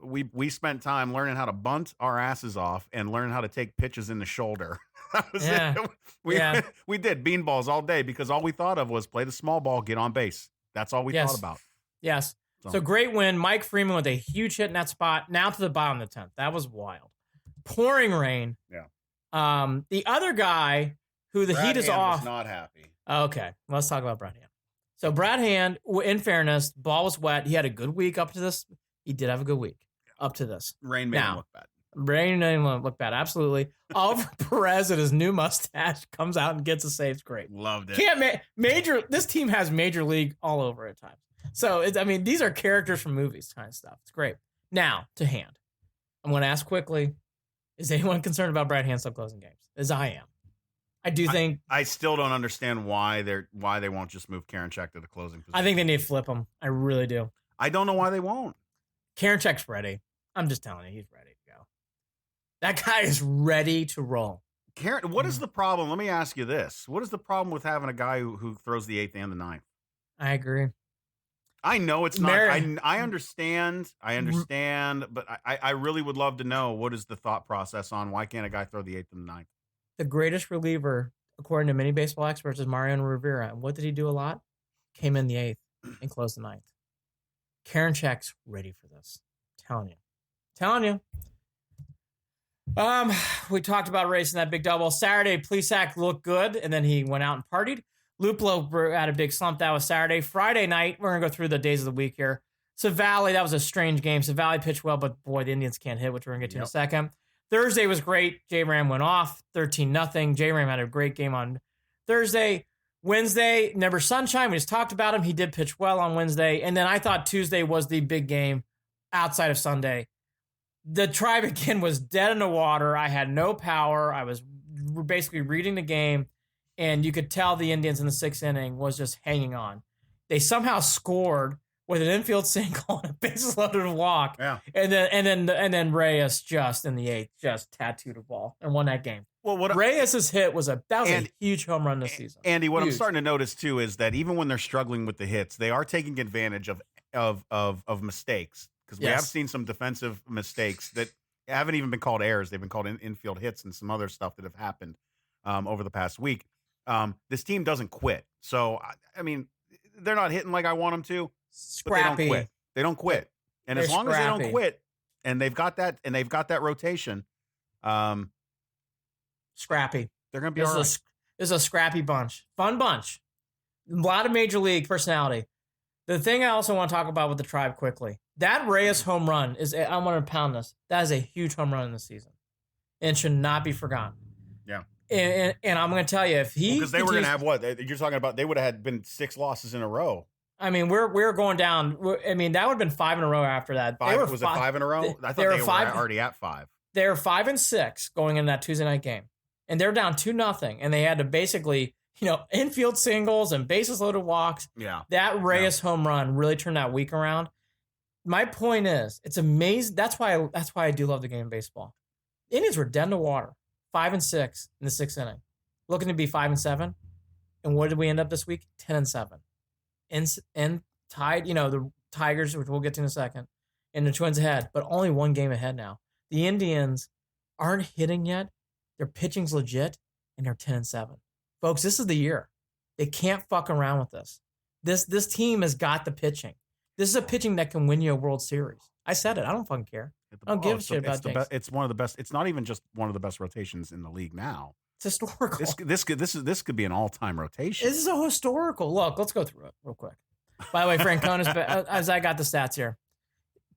We spent time learning how to bunt our asses off and learning how to take pitches in the shoulder. That was it. We did beanballs all day because all we thought of was play the small ball, get on base. That's all we thought about. Yes. So great win. Mike Freeman with a huge hit in that spot. Now to the bottom of the 10th. That was wild. Pouring rain. Yeah. The other guy who the heat is off. Was not happy. Okay. Let's talk about Brad Hand. So Brad Hand, in fairness, ball was wet. He had a good week up to this. He did have a good week up to this. Rain made him look bad. Rain made him look bad. Absolutely. Oliver Perez and his new mustache comes out and gets a save. It's great. Loved it. This team has major league all over at times. So, these are characters from movies kind of stuff. It's great. Now, to Hand. I'm going to ask quickly, is anyone concerned about Brad Hand still closing games? As I am. I do think... I still don't understand why they won't just move Karinchak to the closing position. I think they need to flip him. I really do. I don't know why they won't. Karinchak's ready. I'm just telling you, he's ready to go. That guy is ready to roll. What is the problem? Let me ask you this. What is the problem with having a guy who throws the 8th and the 9th? I agree. I know it's not. I understand, but I really would love to know what is the thought process on why can't a guy throw the 8th and the 9th? The greatest reliever, according to many baseball experts, is Mariano Rivera. And what did he do a lot? Came in the 8th and closed the 9th. Karinchak's ready for this. Telling you. We talked about racing that big double. Saturday, Plesac looked good, and then he went out and partied. Luplo had a big slump. That was Saturday. Friday night, we're going to go through the days of the week here. Savali, that was a strange game. Savali pitched well, but boy, the Indians can't hit, which we're going to get to in a second. Thursday was great. J-Ram went off 13-0. J-Ram had a great game on Thursday. Wednesday, Never Sunshine. We just talked about him. He did pitch well on Wednesday. And then I thought Tuesday was the big game outside of Sunday. The Tribe again was dead in the water. I had no power. I was basically reading the game. And you could tell the Indians in the 6th inning was just hanging on. They somehow scored with an infield single and a bases loaded walk. Yeah. And then Reyes just in the 8th just tattooed a ball and won that game. Well, Reyes's hit was a huge home run this season. Andy, what I'm starting to notice too is that even when they're struggling with the hits, they are taking advantage of mistakes, because we have seen some defensive mistakes that haven't even been called errors. They've been called infield hits and some other stuff that have happened over the past week. This team doesn't quit. So, I mean, they're not hitting like I want them to. Scrappy. But they don't quit. And as long as they don't quit, and they've got that rotation, scrappy. They're going to be all right. This is a scrappy bunch. Fun bunch. A lot of major league personality. The thing I also want to talk about with the Tribe quickly, that Reyes home run is, I want to pound this. That is a huge home run in the season and should not be forgotten. Yeah. And I'm going to tell you, if he... Because they were going to have what? You're talking about they would have been 6 losses in a row. I mean, we're going down. I mean, that would have been 5 in a row after that. Was it 5 in a row? I thought they were already at 5. They were 5-6 going into that Tuesday night game. And they're down 2-0. And they had to basically, infield singles and bases loaded walks. Yeah. That Reyes home run really turned that week around. My point is, it's amazing. That's why I do love the game of baseball. The Indians were dead in the water, 5-6 in the 6th inning, looking to be 5-7. And what did we end up this week? 10-7. And tied, the Tigers, which we'll get to in a second, and the Twins ahead, but only 1 game ahead now. The Indians aren't hitting yet. Their pitching's legit, and they're 10-7. Folks, this is the year. They can't fuck around with this. This team has got the pitching. This is a pitching that can win you a World Series. I said it. I don't fucking care. I don't give a shit about things. It's one of the best. It's not even just one of the best rotations in the league now. It's historical. This could be an all-time rotation. This is a historical. Look, let's go through it real quick. By the way, Francona's, as I got the stats here,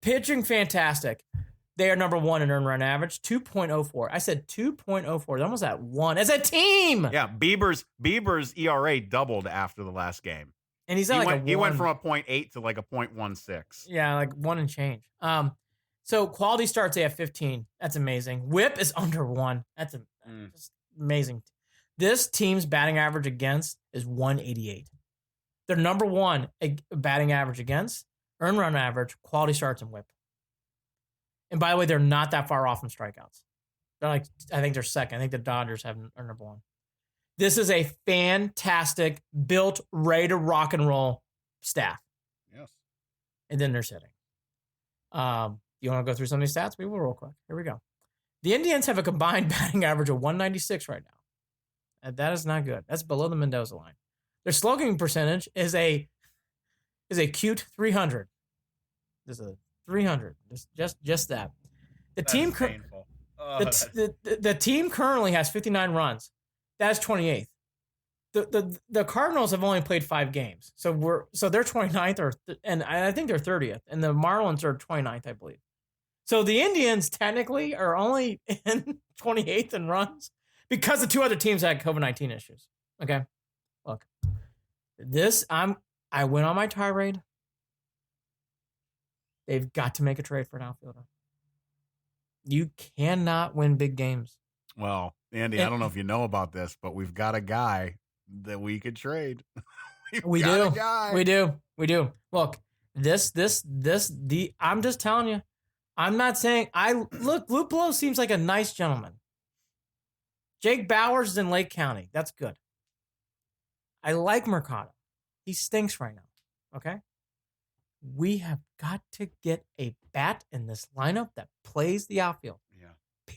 Pitching fantastic. They are number 1 in earned run average, 2.04. I said 2.04. They're almost at 1 as a team. Yeah, Bieber's ERA doubled after the last game. And he's at He went from a 0.8 to like a 0.16. Yeah, like 1 and change. So quality starts, they have 15. That's amazing. WHIP is under 1. That's just amazing. This team's batting average against is 188. They're number 1 batting average against, earned run average, quality starts, and WHIP. And by the way, they're not that far off from strikeouts. They're like, I think they're second. I think the Dodgers are number 1. This is a fantastic, built, ready to rock and roll staff. Yes. And then they're sitting. You want to go through some of these stats? We will real quick. Here we go. The Indians have a combined batting average of 196 right now. And that is not good. That's below the Mendoza line. Their slugging percentage is a cute 300. There's a 300. Just that. The team currently has 59 runs. That's 28th. The Cardinals have only played 5 games. So they're 29th and I think they're 30th, and the Marlins are 29th, I believe. So the Indians technically are only in 28th in runs because the 2 other teams had COVID-19 issues. Okay. Look. I went on my tirade. They've got to make a trade for an outfielder. You cannot win big games. Well, Andy, I don't know if you know about this, but we've got a guy that we could trade. We do. Look, I'm just telling you. I'm not saying Lupolo seems like a nice gentleman. Jake Bowers is in Lake County. That's good. I like Mercado. He stinks right now. Okay? We have got to get a bat in this lineup that plays the outfield. Yeah.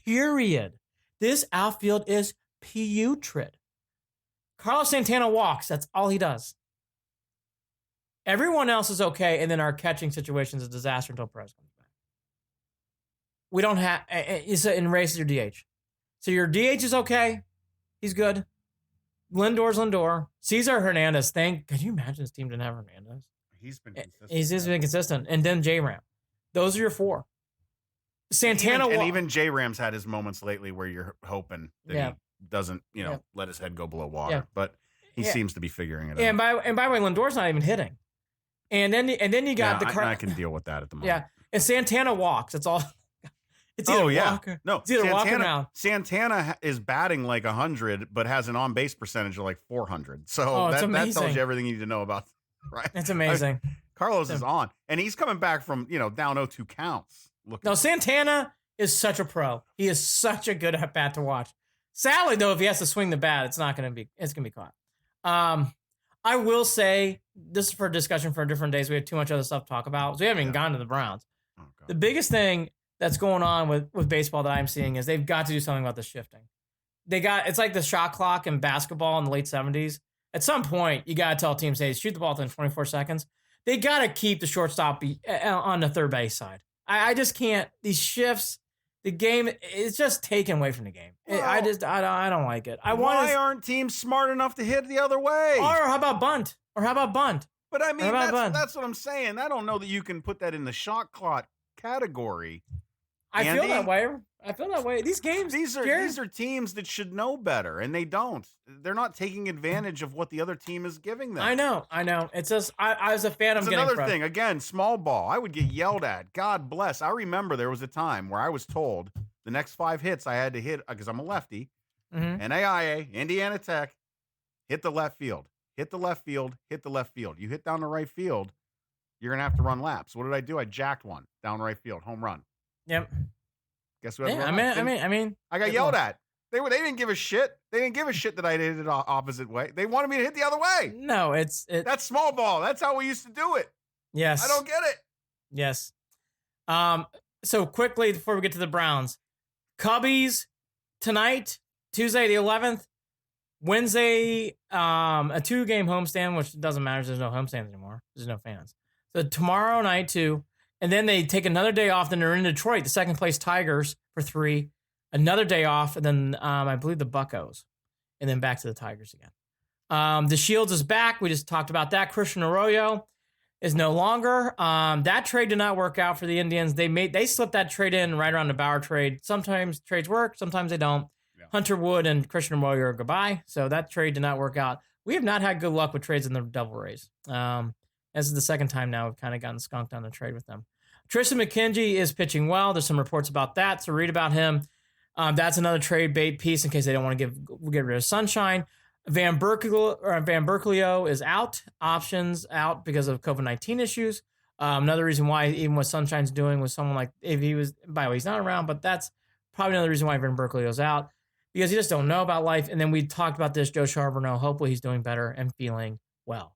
Period. This outfield is putrid. Carlos Santana walks. That's all he does. Everyone else is okay, and then our catching situation is a disaster until Perez comes back. We don't have... And Reyes is your DH. So your DH is okay. He's good. Lindor's Lindor. Cesar Hernandez. Could you imagine this team didn't have Hernandez? He's been consistent. He's been consistent. And then J-Ram. Those are your 4. Santana... And even J-Ram's had his moments lately where you're hoping that he doesn't, let his head go below water. Yeah. But he seems to be figuring it out. And by the way, Lindor's not even hitting. And then you got I can deal with that at the moment. Yeah. And Santana walks. That's all. It's either Walker. No, it's either Walker now. Santana is batting like 100, but has an on-base percentage of like 400. So that tells you everything you need to know about. Right. It's amazing. Carlos is on, and he's coming back from down 0-2 counts. No, Santana is such a pro. He is such a good at bat to watch. Sadly, though, if he has to swing the bat, it's gonna be caught. I will say this is for a discussion for different days. We have too much other stuff to talk about. So we haven't even gone to the Browns. Oh, the biggest thing that's going on with baseball that I'm seeing is they've got to do something about the shifting. It's like the shot clock in basketball in the late 70s. At some point, you got to tell teams, hey, shoot the ball within 24 seconds. They got to keep the shortstop on the third base side. I just can't. These shifts, the game, it's just taken away from the game. Well, I don't like it. Why aren't teams smart enough to hit the other way? Or how about bunt? But I mean, that's what I'm saying. I don't know that you can put that in the shot clock category. I feel that way. These games, these are teams that should know better, and they don't. They're not taking advantage of what the other team is giving them. I know. It's just I was a fan of getting another thing. Again, small ball. I would get yelled at. God bless. I remember there was a time where I was told the next 5 hits I had to hit because I'm a lefty. Mm-hmm. NAIA, Indiana Tech, hit the left field. Hit the left field. Hit the left field. You hit down the right field, you're gonna have to run laps. What did I do? I jacked one down right field, home run. Yep. Guess what? Yeah, I got yelled at. They didn't give a shit. They didn't give a shit that I hit it opposite way. They wanted me to hit the other way. No, that's small ball. That's how we used to do it. Yes. I don't get it. Yes. So quickly before we get to the Browns, Cubbies tonight, Tuesday the 11th, Wednesday, a 2-game homestand, which doesn't matter. There's no homestands anymore. There's no fans. So tomorrow night 2. And then they take another day off. Then they're in Detroit, the second place Tigers for 3. Another day off. And then I believe the Buccos. And then back to the Tigers again. The Shields is back. We just talked about that. Christian Arroyo. is no longer. That trade did not work out for the Indians. They slipped that trade in right around the Bauer trade. Sometimes trades work, sometimes they don't. Yeah. Hunter Wood and Christian Arroyo are goodbye. So that trade did not work out. We have not had good luck with trades in the Devil Rays. This is the second time now we've kind of gotten skunked on the trade with them. Tristan McKenzie is pitching well. There's some reports about that, so read about him. That's another trade bait piece in case they don't want to get rid of Sunshine. Van Berkelio is out. Options out because of COVID-19 issues. Another reason why even what Sunshine's doing with someone like, if he was, by the way, he's not around, but that's probably another reason why Van Berkelio's out, because he just don't know about life. And then we talked about this, Joe Charbonneau. Hopefully he's doing better and feeling well.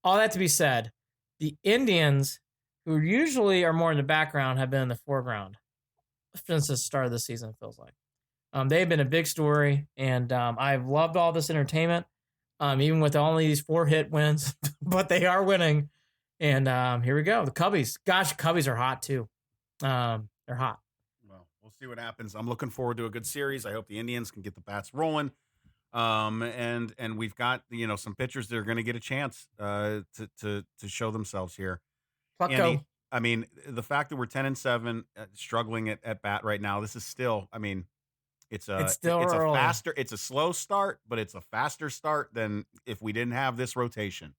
All that to be said, the Indians, who usually are more in the background, have been in the foreground since the start of the season, it feels like. They've been a big story, and I've loved all this entertainment, even with only these 4-hit wins, but they are winning. And here we go. The Cubbies. Gosh, Cubbies are hot, too. They're hot. Well, we'll see what happens. I'm looking forward to a good series. I hope the Indians can get the bats rolling. And we've got, some pitchers that are going to get a chance to show themselves here. Andy, I mean, the fact that we're 10-7, struggling at bat right now, this is still, it's a slow start, but it's a faster start than if we didn't have this rotation.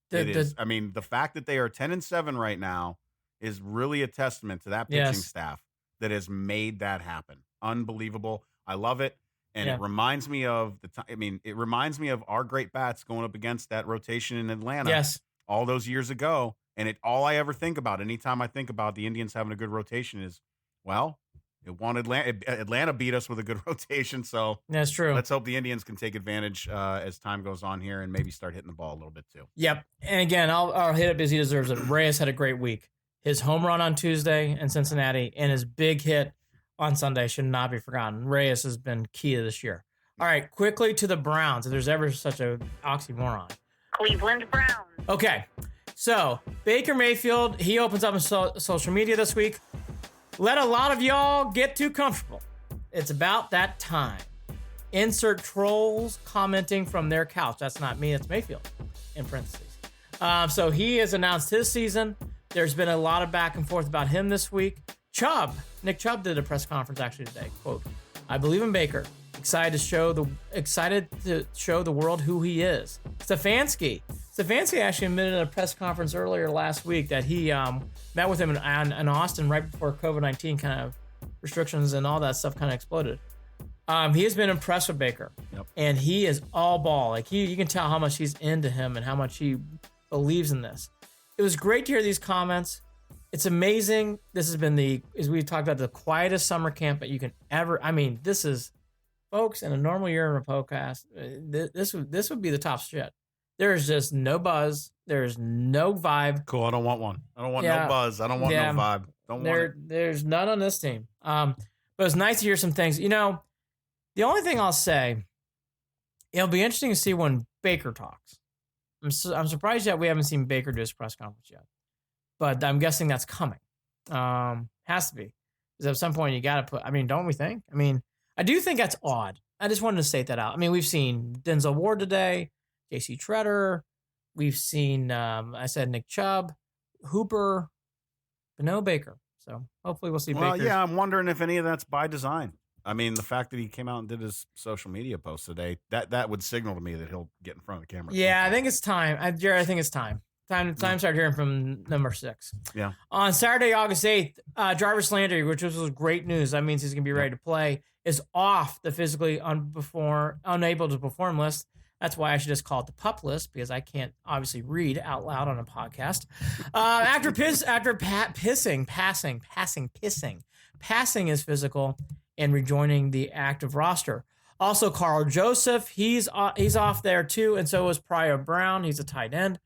The fact that they are 10-7 right now is really a testament to that pitching staff that has made that happen. Unbelievable. I love it. And it reminds me of it reminds me of our great bats going up against that rotation in Atlanta all those years ago. And all I ever think about anytime I think about the Indians having a good rotation is, well, Atlanta beat us with a good rotation, so that's true. Let's hope the Indians can take advantage as time goes on here and maybe start hitting the ball a little bit too. Yep. And again, I'll hit it as he deserves it. Reyes had a great week. His home run on Tuesday in Cincinnati and his big hit on Sunday should not be forgotten. Reyes has been key to this year. All right, quickly to the Browns, if there's ever such a oxymoron. Cleveland Browns. Okay, so Baker Mayfield, he opens up on social media this week. Let a lot of y'all get too comfortable. It's about that time. Insert trolls commenting from their couch. That's not me, it's Mayfield, in parentheses. So he has announced his season. There's been a lot of back and forth about him this week. Nick Chubb did a press conference actually today. Quote, "I believe in Baker. Excited to show the world who he is." Stefanski actually admitted at a press conference earlier last week that he met with him in Austin right before COVID-19 kind of restrictions and all that stuff kind of exploded. He has been impressed with Baker, and he is all ball. Like you can tell how much he's into him and how much he believes in this. It was great to hear these comments. It's amazing. This has been as we talked about, the quietest summer camp that you can ever. This is, folks, in a normal year of a podcast, this would be the top shit. There is just no buzz. There is no vibe. Cool. I don't want one. I don't want no buzz. I don't want no vibe. Don't want it. There's none on this team. But it's nice to hear some things. The only thing I'll say, it'll be interesting to see when Baker talks. I'm surprised that we haven't seen Baker do his press conference yet. But I'm guessing that's coming. Has to be. Because at some point you got to put, don't we think? I do think that's odd. I just wanted to state that out. We've seen Denzel Ward today, J.C. Treader. We've seen, I said Nick Chubb, Hooper, but no Baker. So hopefully we'll see Baker. Well, yeah, I'm wondering if any of that's by design. The fact that he came out and did his social media post today, that would signal to me that he'll get in front of the camera. Yeah, I think it's time. Jared, I think it's time. Time to start hearing from number 6. Yeah. On Saturday, August 8th, Jarvis Landry, which was great news. That means he's going to be ready to play, is off the physically unable to perform list. That's why I should just call it the pup list, because I can't obviously read out loud on a podcast. After passing his physical and rejoining the active roster. Also, Carl Joseph, he's off there too, and so is Pryor Brown. He's a tight end.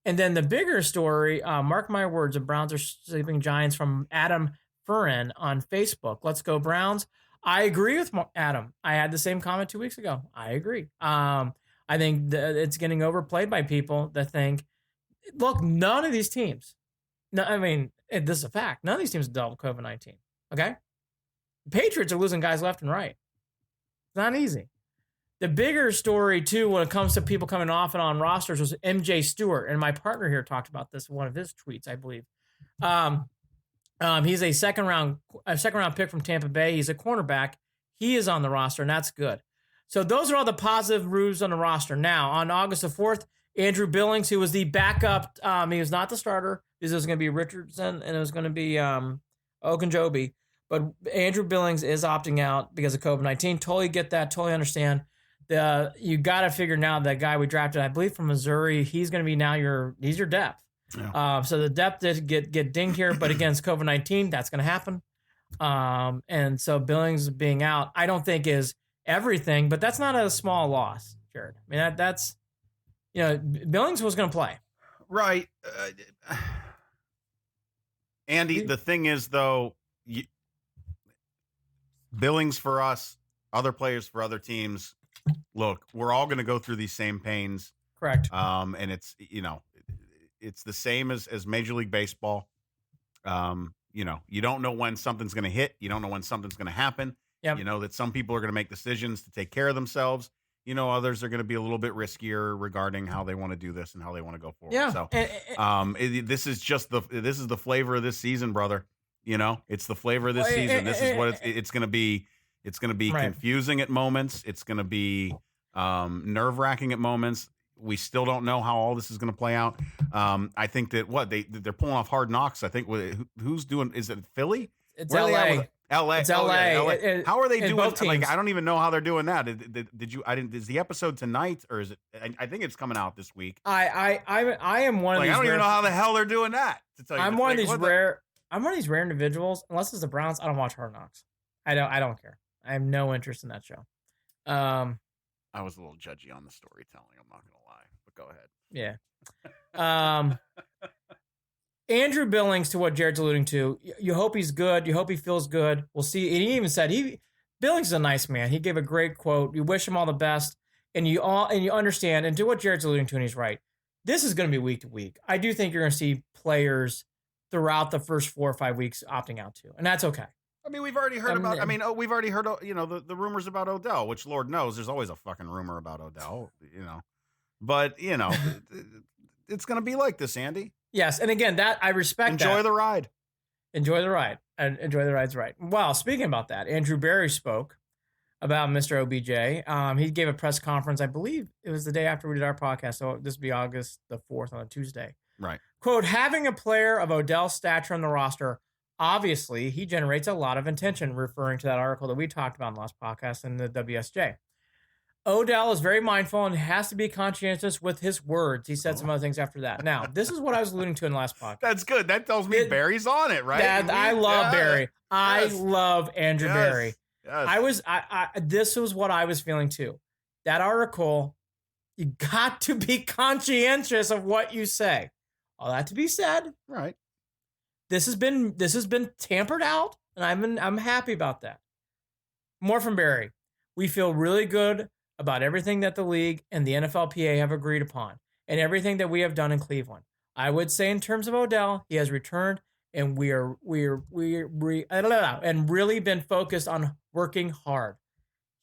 And then the bigger story, mark my words, the Browns are sleeping giants, from Adam Furin on Facebook. Let's go Browns. I agree with Adam. I had the same comment 2 weeks ago. I agree. I think it's getting overplayed by people that think, look, none of these teams, this is a fact, none of these teams dealt with COVID-19, okay? The Patriots are losing guys left and right. It's not easy. The bigger story, too, when it comes to people coming off and on rosters was MJ Stewart. And my partner here talked about this in one of his tweets, I believe. He's a second round pick from Tampa Bay. He's a cornerback. He is on the roster, and that's good. So those are all the positive moves on the roster. Now, on August the 4th, Andrew Billings, who was the backup, he was not the starter. This was going to be Richardson, and it was going to be Ogunjobi. But Andrew Billings is opting out because of COVID-19. Totally get that. Totally understand. You got to figure now that guy we drafted, I believe from Missouri, he's going to be now he's your depth. Yeah. So the depth did get dinged here, but against COVID-19, that's going to happen. And so Billings being out, I don't think is everything, but that's not a small loss, Jared. I mean, that's Billings was going to play. Right. Andy, the thing is, though, Billings for us, other players for other teams, look, we're all going to go through these same pains. Correct. And it's, it's the same as Major League Baseball. You don't know when something's going to hit. You don't know when something's going to happen. Yep. You know that some people are going to make decisions to take care of themselves. Others are going to be a little bit riskier regarding how they want to do this and how they want to go forward. Yeah. So, this is the flavor of this season, brother. It's the flavor of this season. This is what it's going to be. It's going to be right. Confusing at moments. It's going to be nerve-wracking at moments. We still don't know how all this is going to play out. I think that they're pulling off Hard Knocks. I think who's doing? Is it Philly? It's LA. LA. It's LA. LA. How are they doing? Like, I don't even know how they're doing that. Did you? I didn't. Is the episode tonight or is it? I think it's coming out this week. I am one of these. I don't even know how the hell they're doing that. To tell you, I'm one of these rare. I'm one of these rare individuals. Unless it's the Browns, I don't watch Hard Knocks. I don't care. I have no interest in that show. I was a little judgy on the storytelling. I'm not going to lie, but go ahead. Yeah. Andrew Billings, to what Jared's alluding to, you hope he's good. You hope he feels good. We'll see. And he even said Billings is a nice man. He gave a great quote. You wish him all the best, and you understand. And to what Jared's alluding to, and he's right. This is going to be week to week. I do think you're going to see players throughout the first 4 or 5 weeks opting out too, and that's okay. I mean, we've already heard we've already heard, the rumors about Odell, which Lord knows there's always a fucking rumor about Odell, but it's going to be like this, Andy. Yes. And again, that I respect. Enjoy the ride. Enjoy the ride. And enjoy the ride's right. Well, speaking about that, Andrew Berry spoke about Mr. OBJ. He gave a press conference. I believe it was the day after we did our podcast. So this would be August the 4th on a Tuesday. Right. Quote, having a player of Odell's stature on the roster, obviously, he generates a lot of attention, referring to that article that we talked about in the last podcast in the WSJ. Odell is very mindful and has to be conscientious with his words. He said some other things after that. Now, this is what I was alluding to in the last podcast. That's good. That tells me Barry's on it, right? I love Barry. Yes. I love Andrew Barry. Yes. This was what I was feeling too. That article, you got to be conscientious of what you say. All that to be said, right? This has been tampered out, and I'm happy about that. More from Barry. We feel really good about everything that the league and the NFLPA have agreed upon, and everything that we have done in Cleveland. I would say in terms of Odell, he has returned, and we really been focused on working hard.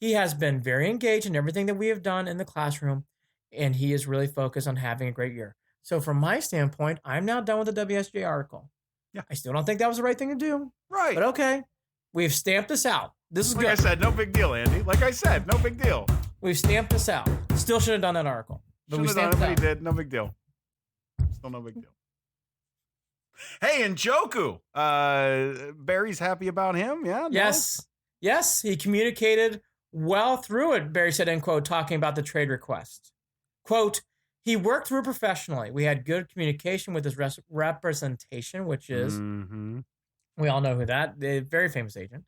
He has been very engaged in everything that we have done in the classroom, and he is really focused on having a great year. So from my standpoint, I'm now done with the WSJ article. Yeah, I still don't think that was the right thing to do. Right. But okay, we've stamped this out. This is like good. I said, no big deal, Andy. Like I said, no big deal. We've stamped this out. Still should have done that article. But we stamped it out. He did. No big deal. Still no big deal. Hey, and Njoku. Barry's happy about him. Yeah. Yes. Nice. Yes. He communicated well through it, Barry said, end quote, talking about the trade request. Quote, he worked through professionally. We had good communication with his representation, which is, we all know who that, the very famous agent.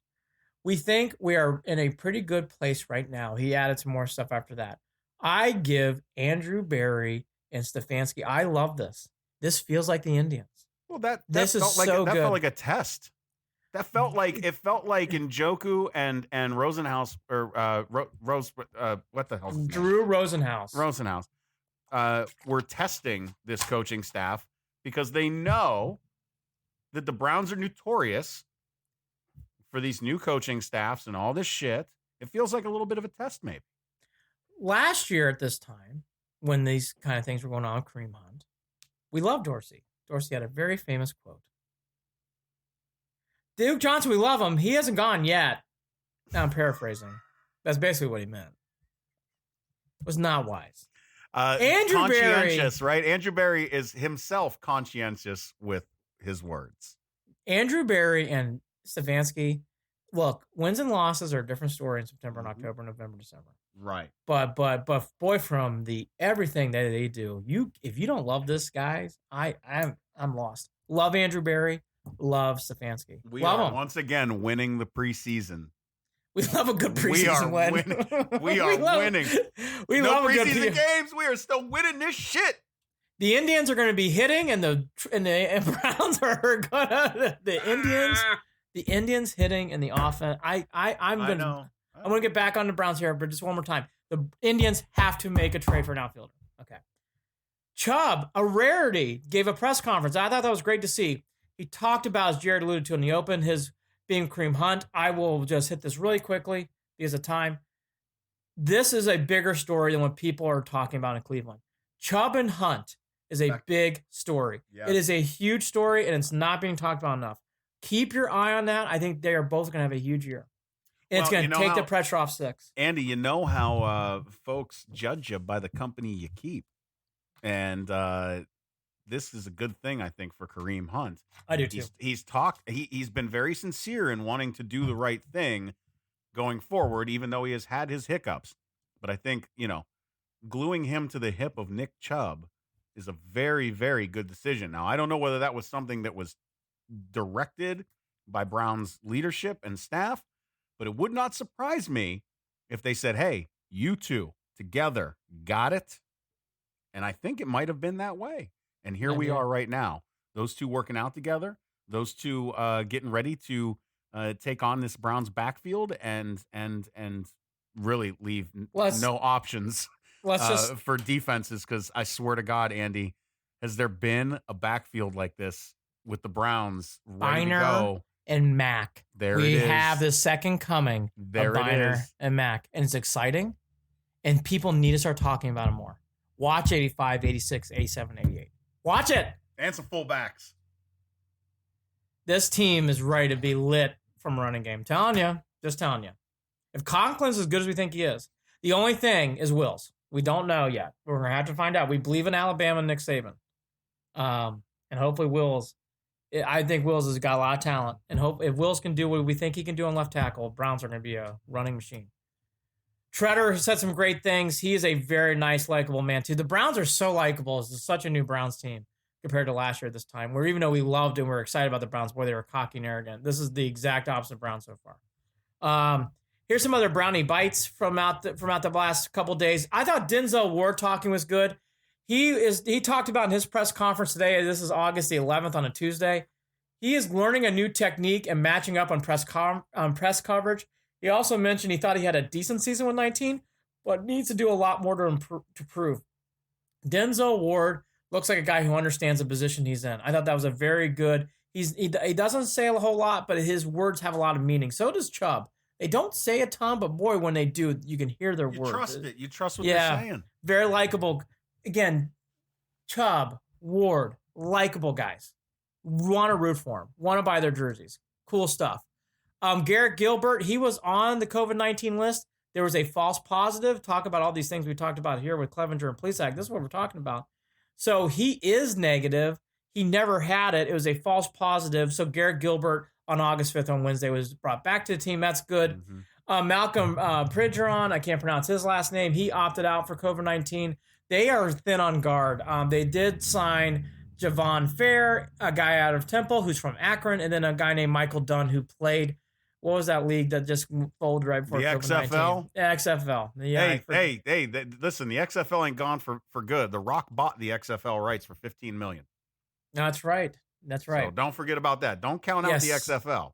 We think we are in a pretty good place right now. He added some more stuff after that. I give Andrew Barry and Stefanski, I love this. This feels like the Indians. Well, that felt like a test. That felt like Njoku and Rosenhaus or what the hell? Drew Rosenhaus. Were testing this coaching staff because they know that the Browns are notorious for these new coaching staffs and all this shit. It feels like a little bit of a test, maybe. last year at this time, when these kind of things were going on with Kareem Hunt, we loved Dorsey. Dorsey had a very famous quote. Duke Johnson, we love him. He hasn't gone yet. Now I'm paraphrasing. That's basically what he meant. It was not wise. Andrew conscientious, Berry, right? Andrew Berry is himself conscientious with his words. Andrew Berry and Stefanski, look, wins and losses are a different story in September and October, November, December. Right. But boy, from the everything that they do, if you don't love this, guys, I'm lost. Love Andrew Berry, love Stefanski. We love are him. once again winning the preseason. We love a good preseason win. Winning. We are winning. We no love a good preseason games. We are still winning this shit. The Indians are going to be hitting, and the Browns are gonna the Indians hitting in the offense. I'm gonna get back on the Browns here, but just one more time. The Indians have to make a trade for an outfielder. Okay. Chubb, a rarity, gave a press conference. I thought that was great to see. He talked about, as Jared alluded to in the open, his being Kareem Hunt. I will just hit this really quickly because of time. This is a bigger story than what people are talking about in Cleveland. Chubb and Hunt is a big story. Yeah. It is a huge story, and it's not being talked about enough. Keep your eye on that. I think they are both going to have a huge year. And it's going to take the pressure off 6. Andy, you know how folks judge you by the company you keep. And this is a good thing, I think, for Kareem Hunt. I do too. He's been very sincere in wanting to do the right thing going forward, even though he has had his hiccups. But I think, gluing him to the hip of Nick Chubb is a very, very good decision. Now, I don't know whether that was something that was directed by Brown's leadership and staff, but it would not surprise me if they said, hey, you two together, got it? And I think it might have been that way. And here we are right now. Those two working out together, those two getting ready to take on this Browns backfield and really leave no options for defenses. Because I swear to God, Andy, has there been a backfield like this with the Browns ready to go? And Mac. We have the second coming of Biner and Mac. And it's exciting. And people need to start talking about it more. Watch 85, 86, 87, 88. Watch it. And some fullbacks. This team is ready to be lit from running game. Just telling you. If Conklin's as good as we think he is, the only thing is Wills. We don't know yet. We're going to have to find out. We believe in Alabama and Nick Saban. And hopefully Wills, I think Wills has got a lot of talent. And if Wills can do what we think he can do on left tackle, Browns are going to be a running machine. Treader said some great things. He is a very nice, likable man, too. The Browns are so likable. It's such a new Browns team compared to last year at this time, where even though we loved and we were excited about the Browns, boy, they were cocky and arrogant. This is the exact opposite of Browns so far. Here's some other Brownie bites from out the last couple of days. I thought Denzel Ward talking was good. He talked about in his press conference today, this is August the 11th on a Tuesday, he is learning a new technique and matching up on press coverage. He also mentioned he thought he had a decent season with 19, but needs to do a lot more to prove. Denzel Ward looks like a guy who understands the position he's in. I thought that was a very good. He doesn't say a whole lot, but his words have a lot of meaning. So does Chubb. They don't say a ton, but boy, when they do, you can hear their words. You trust it. You trust what they're saying. Very likable. Again, Chubb, Ward, likable guys. Want to root for them. Want to buy their jerseys. Cool stuff. Garrett Gilbert, he was on the COVID-19 list. There was a false positive. Talk about all these things we talked about here with Clevinger and Plesac. This is what we're talking about. So he is negative. He never had it. It was a false positive. So Garrett Gilbert on August 5th on Wednesday was brought back to the team. That's good. Mm-hmm. Malcolm Pridgeron, I can't pronounce his last name. He opted out for COVID-19. They are thin on guard. They did sign Javon Fair, a guy out of Temple who's from Akron, and then a guy named Michael Dunn who played. What was that league that just folded right before COVID-19? XFL? Yeah, XFL. Yeah, listen, the XFL ain't gone for good. The Rock bought the XFL rights for $15 million. That's right. So don't forget about that. Don't count out the XFL.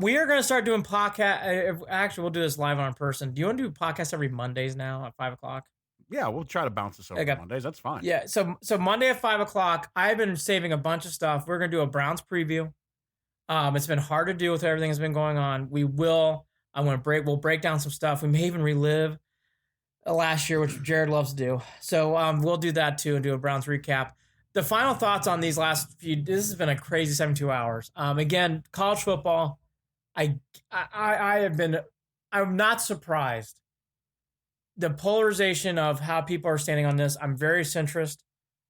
We are going to start doing podcast. Actually, we'll do this live on person. Do you want to do podcasts every Mondays now at 5:00? Yeah, we'll try to bounce this over Mondays. That's fine. Yeah, so Monday at 5:00, I've been saving a bunch of stuff. We're going to do a Browns preview. It's been hard to do with everything that's been going on. We'll break down some stuff. We may even relive last year, which Jared loves to do. So we'll do that too and do a Browns recap. The final thoughts on these last few. This has been a crazy 72 hours. Again, college football. I'm not surprised. The polarization of how people are standing on this. I'm very centrist.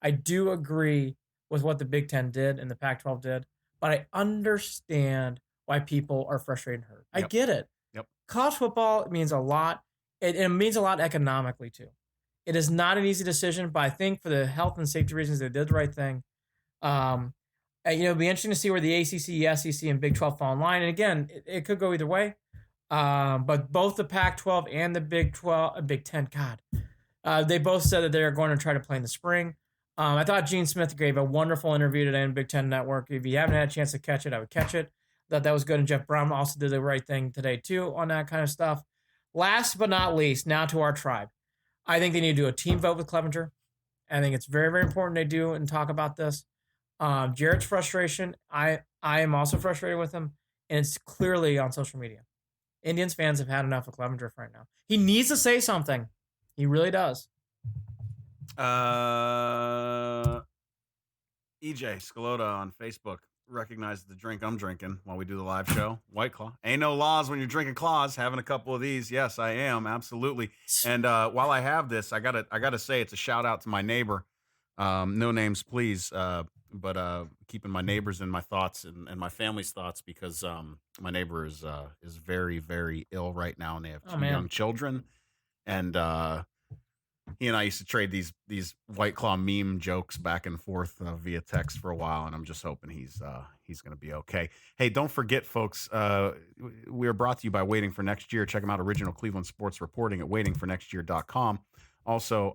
I do agree with what the Big Ten did and the Pac-12 did, but I understand why people are frustrated and hurt. I get it. Yep. College football means a lot. It means a lot economically too. It is not an easy decision, but I think for the health and safety reasons, they did the right thing. It'll be interesting to see where the ACC, SEC, and Big 12 fall in line. And again, it could go either way. But both the Pac-12 and the Big 10, they both said that they're going to try to play in the spring. I thought Gene Smith gave a wonderful interview today on Big Ten Network. If you haven't had a chance to catch it, I would catch it. Thought that was good. And Jeff Brown also did the right thing today too on that kind of stuff. Last but not least, now to our tribe. I think they need to do a team vote with Clevinger. I think it's very, very important they do and talk about this. Jared's frustration, I am also frustrated with him, and it's clearly on social media. Indians fans have had enough of Clevinger right now. He needs to say something. He really does. EJ Scalota on Facebook recognized the drink I'm drinking while we do the live show. White Claw. Ain't no laws when you're drinking claws. Having a couple of these. Yes, I am. Absolutely. And while I have this, I gotta say it's a shout out to my neighbor. No names, please. But keeping my neighbors in my thoughts and my family's thoughts because my neighbor is very, very ill right now, and they have two young children. And he and I used to trade these White Claw meme jokes back and forth via text for a while, and I'm just hoping he's going to be okay. Hey, don't forget, folks, we are brought to you by Waiting for Next Year. Check them out, Original Cleveland Sports Reporting at waitingfornextyear.com. Also,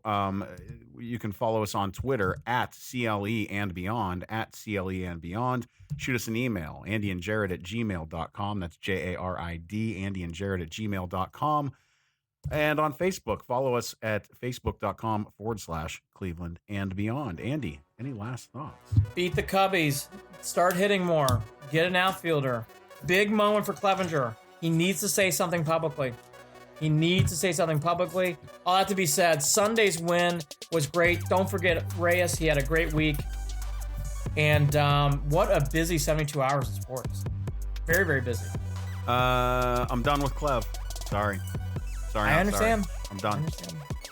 you can follow us on Twitter at CLE and Beyond, at CLE and Beyond. Shoot us an email, andyandjared at gmail.com. That's Jarid, andyandjared at gmail.com. And on Facebook, follow us at facebook.com/Cleveland and Beyond. Andy, any last thoughts? Beat the Cubbies. Start hitting more. Get an outfielder. Big moment for Clevinger. He needs to say something publicly. All that to be said, Sunday's win was great. Don't forget Reyes. He had a great week. And what a busy 72 hours of sports. Very, very busy. I'm done with Clev. Sorry. I understand. I'm done.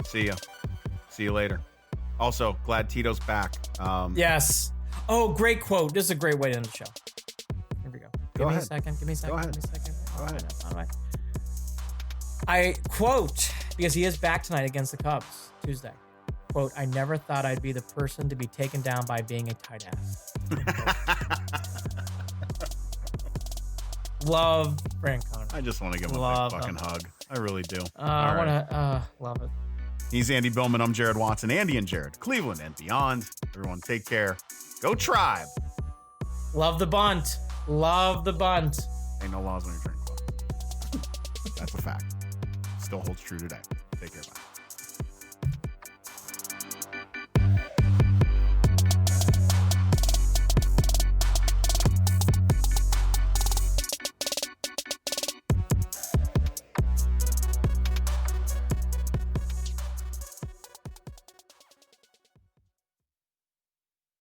See ya. See you later. Also, glad Tito's back. Yes. Oh, great quote. This is a great way to end the show. Here we go. Give me a second. Go ahead. I quote, because he is back tonight against the Cubs, Tuesday. Quote, I never thought I'd be the person to be taken down by being a tight ass. Love Frank Connor. I just want to give him a big fucking hug. I really do. I want to love it. He's Andy Billman. I'm Jared Watson. Andy and Jared, Cleveland and Beyond. Everyone take care. Go Tribe. Love the bunt. Ain't no laws when you're drinking. That's a fact. Still holds true today. Take care. Bye.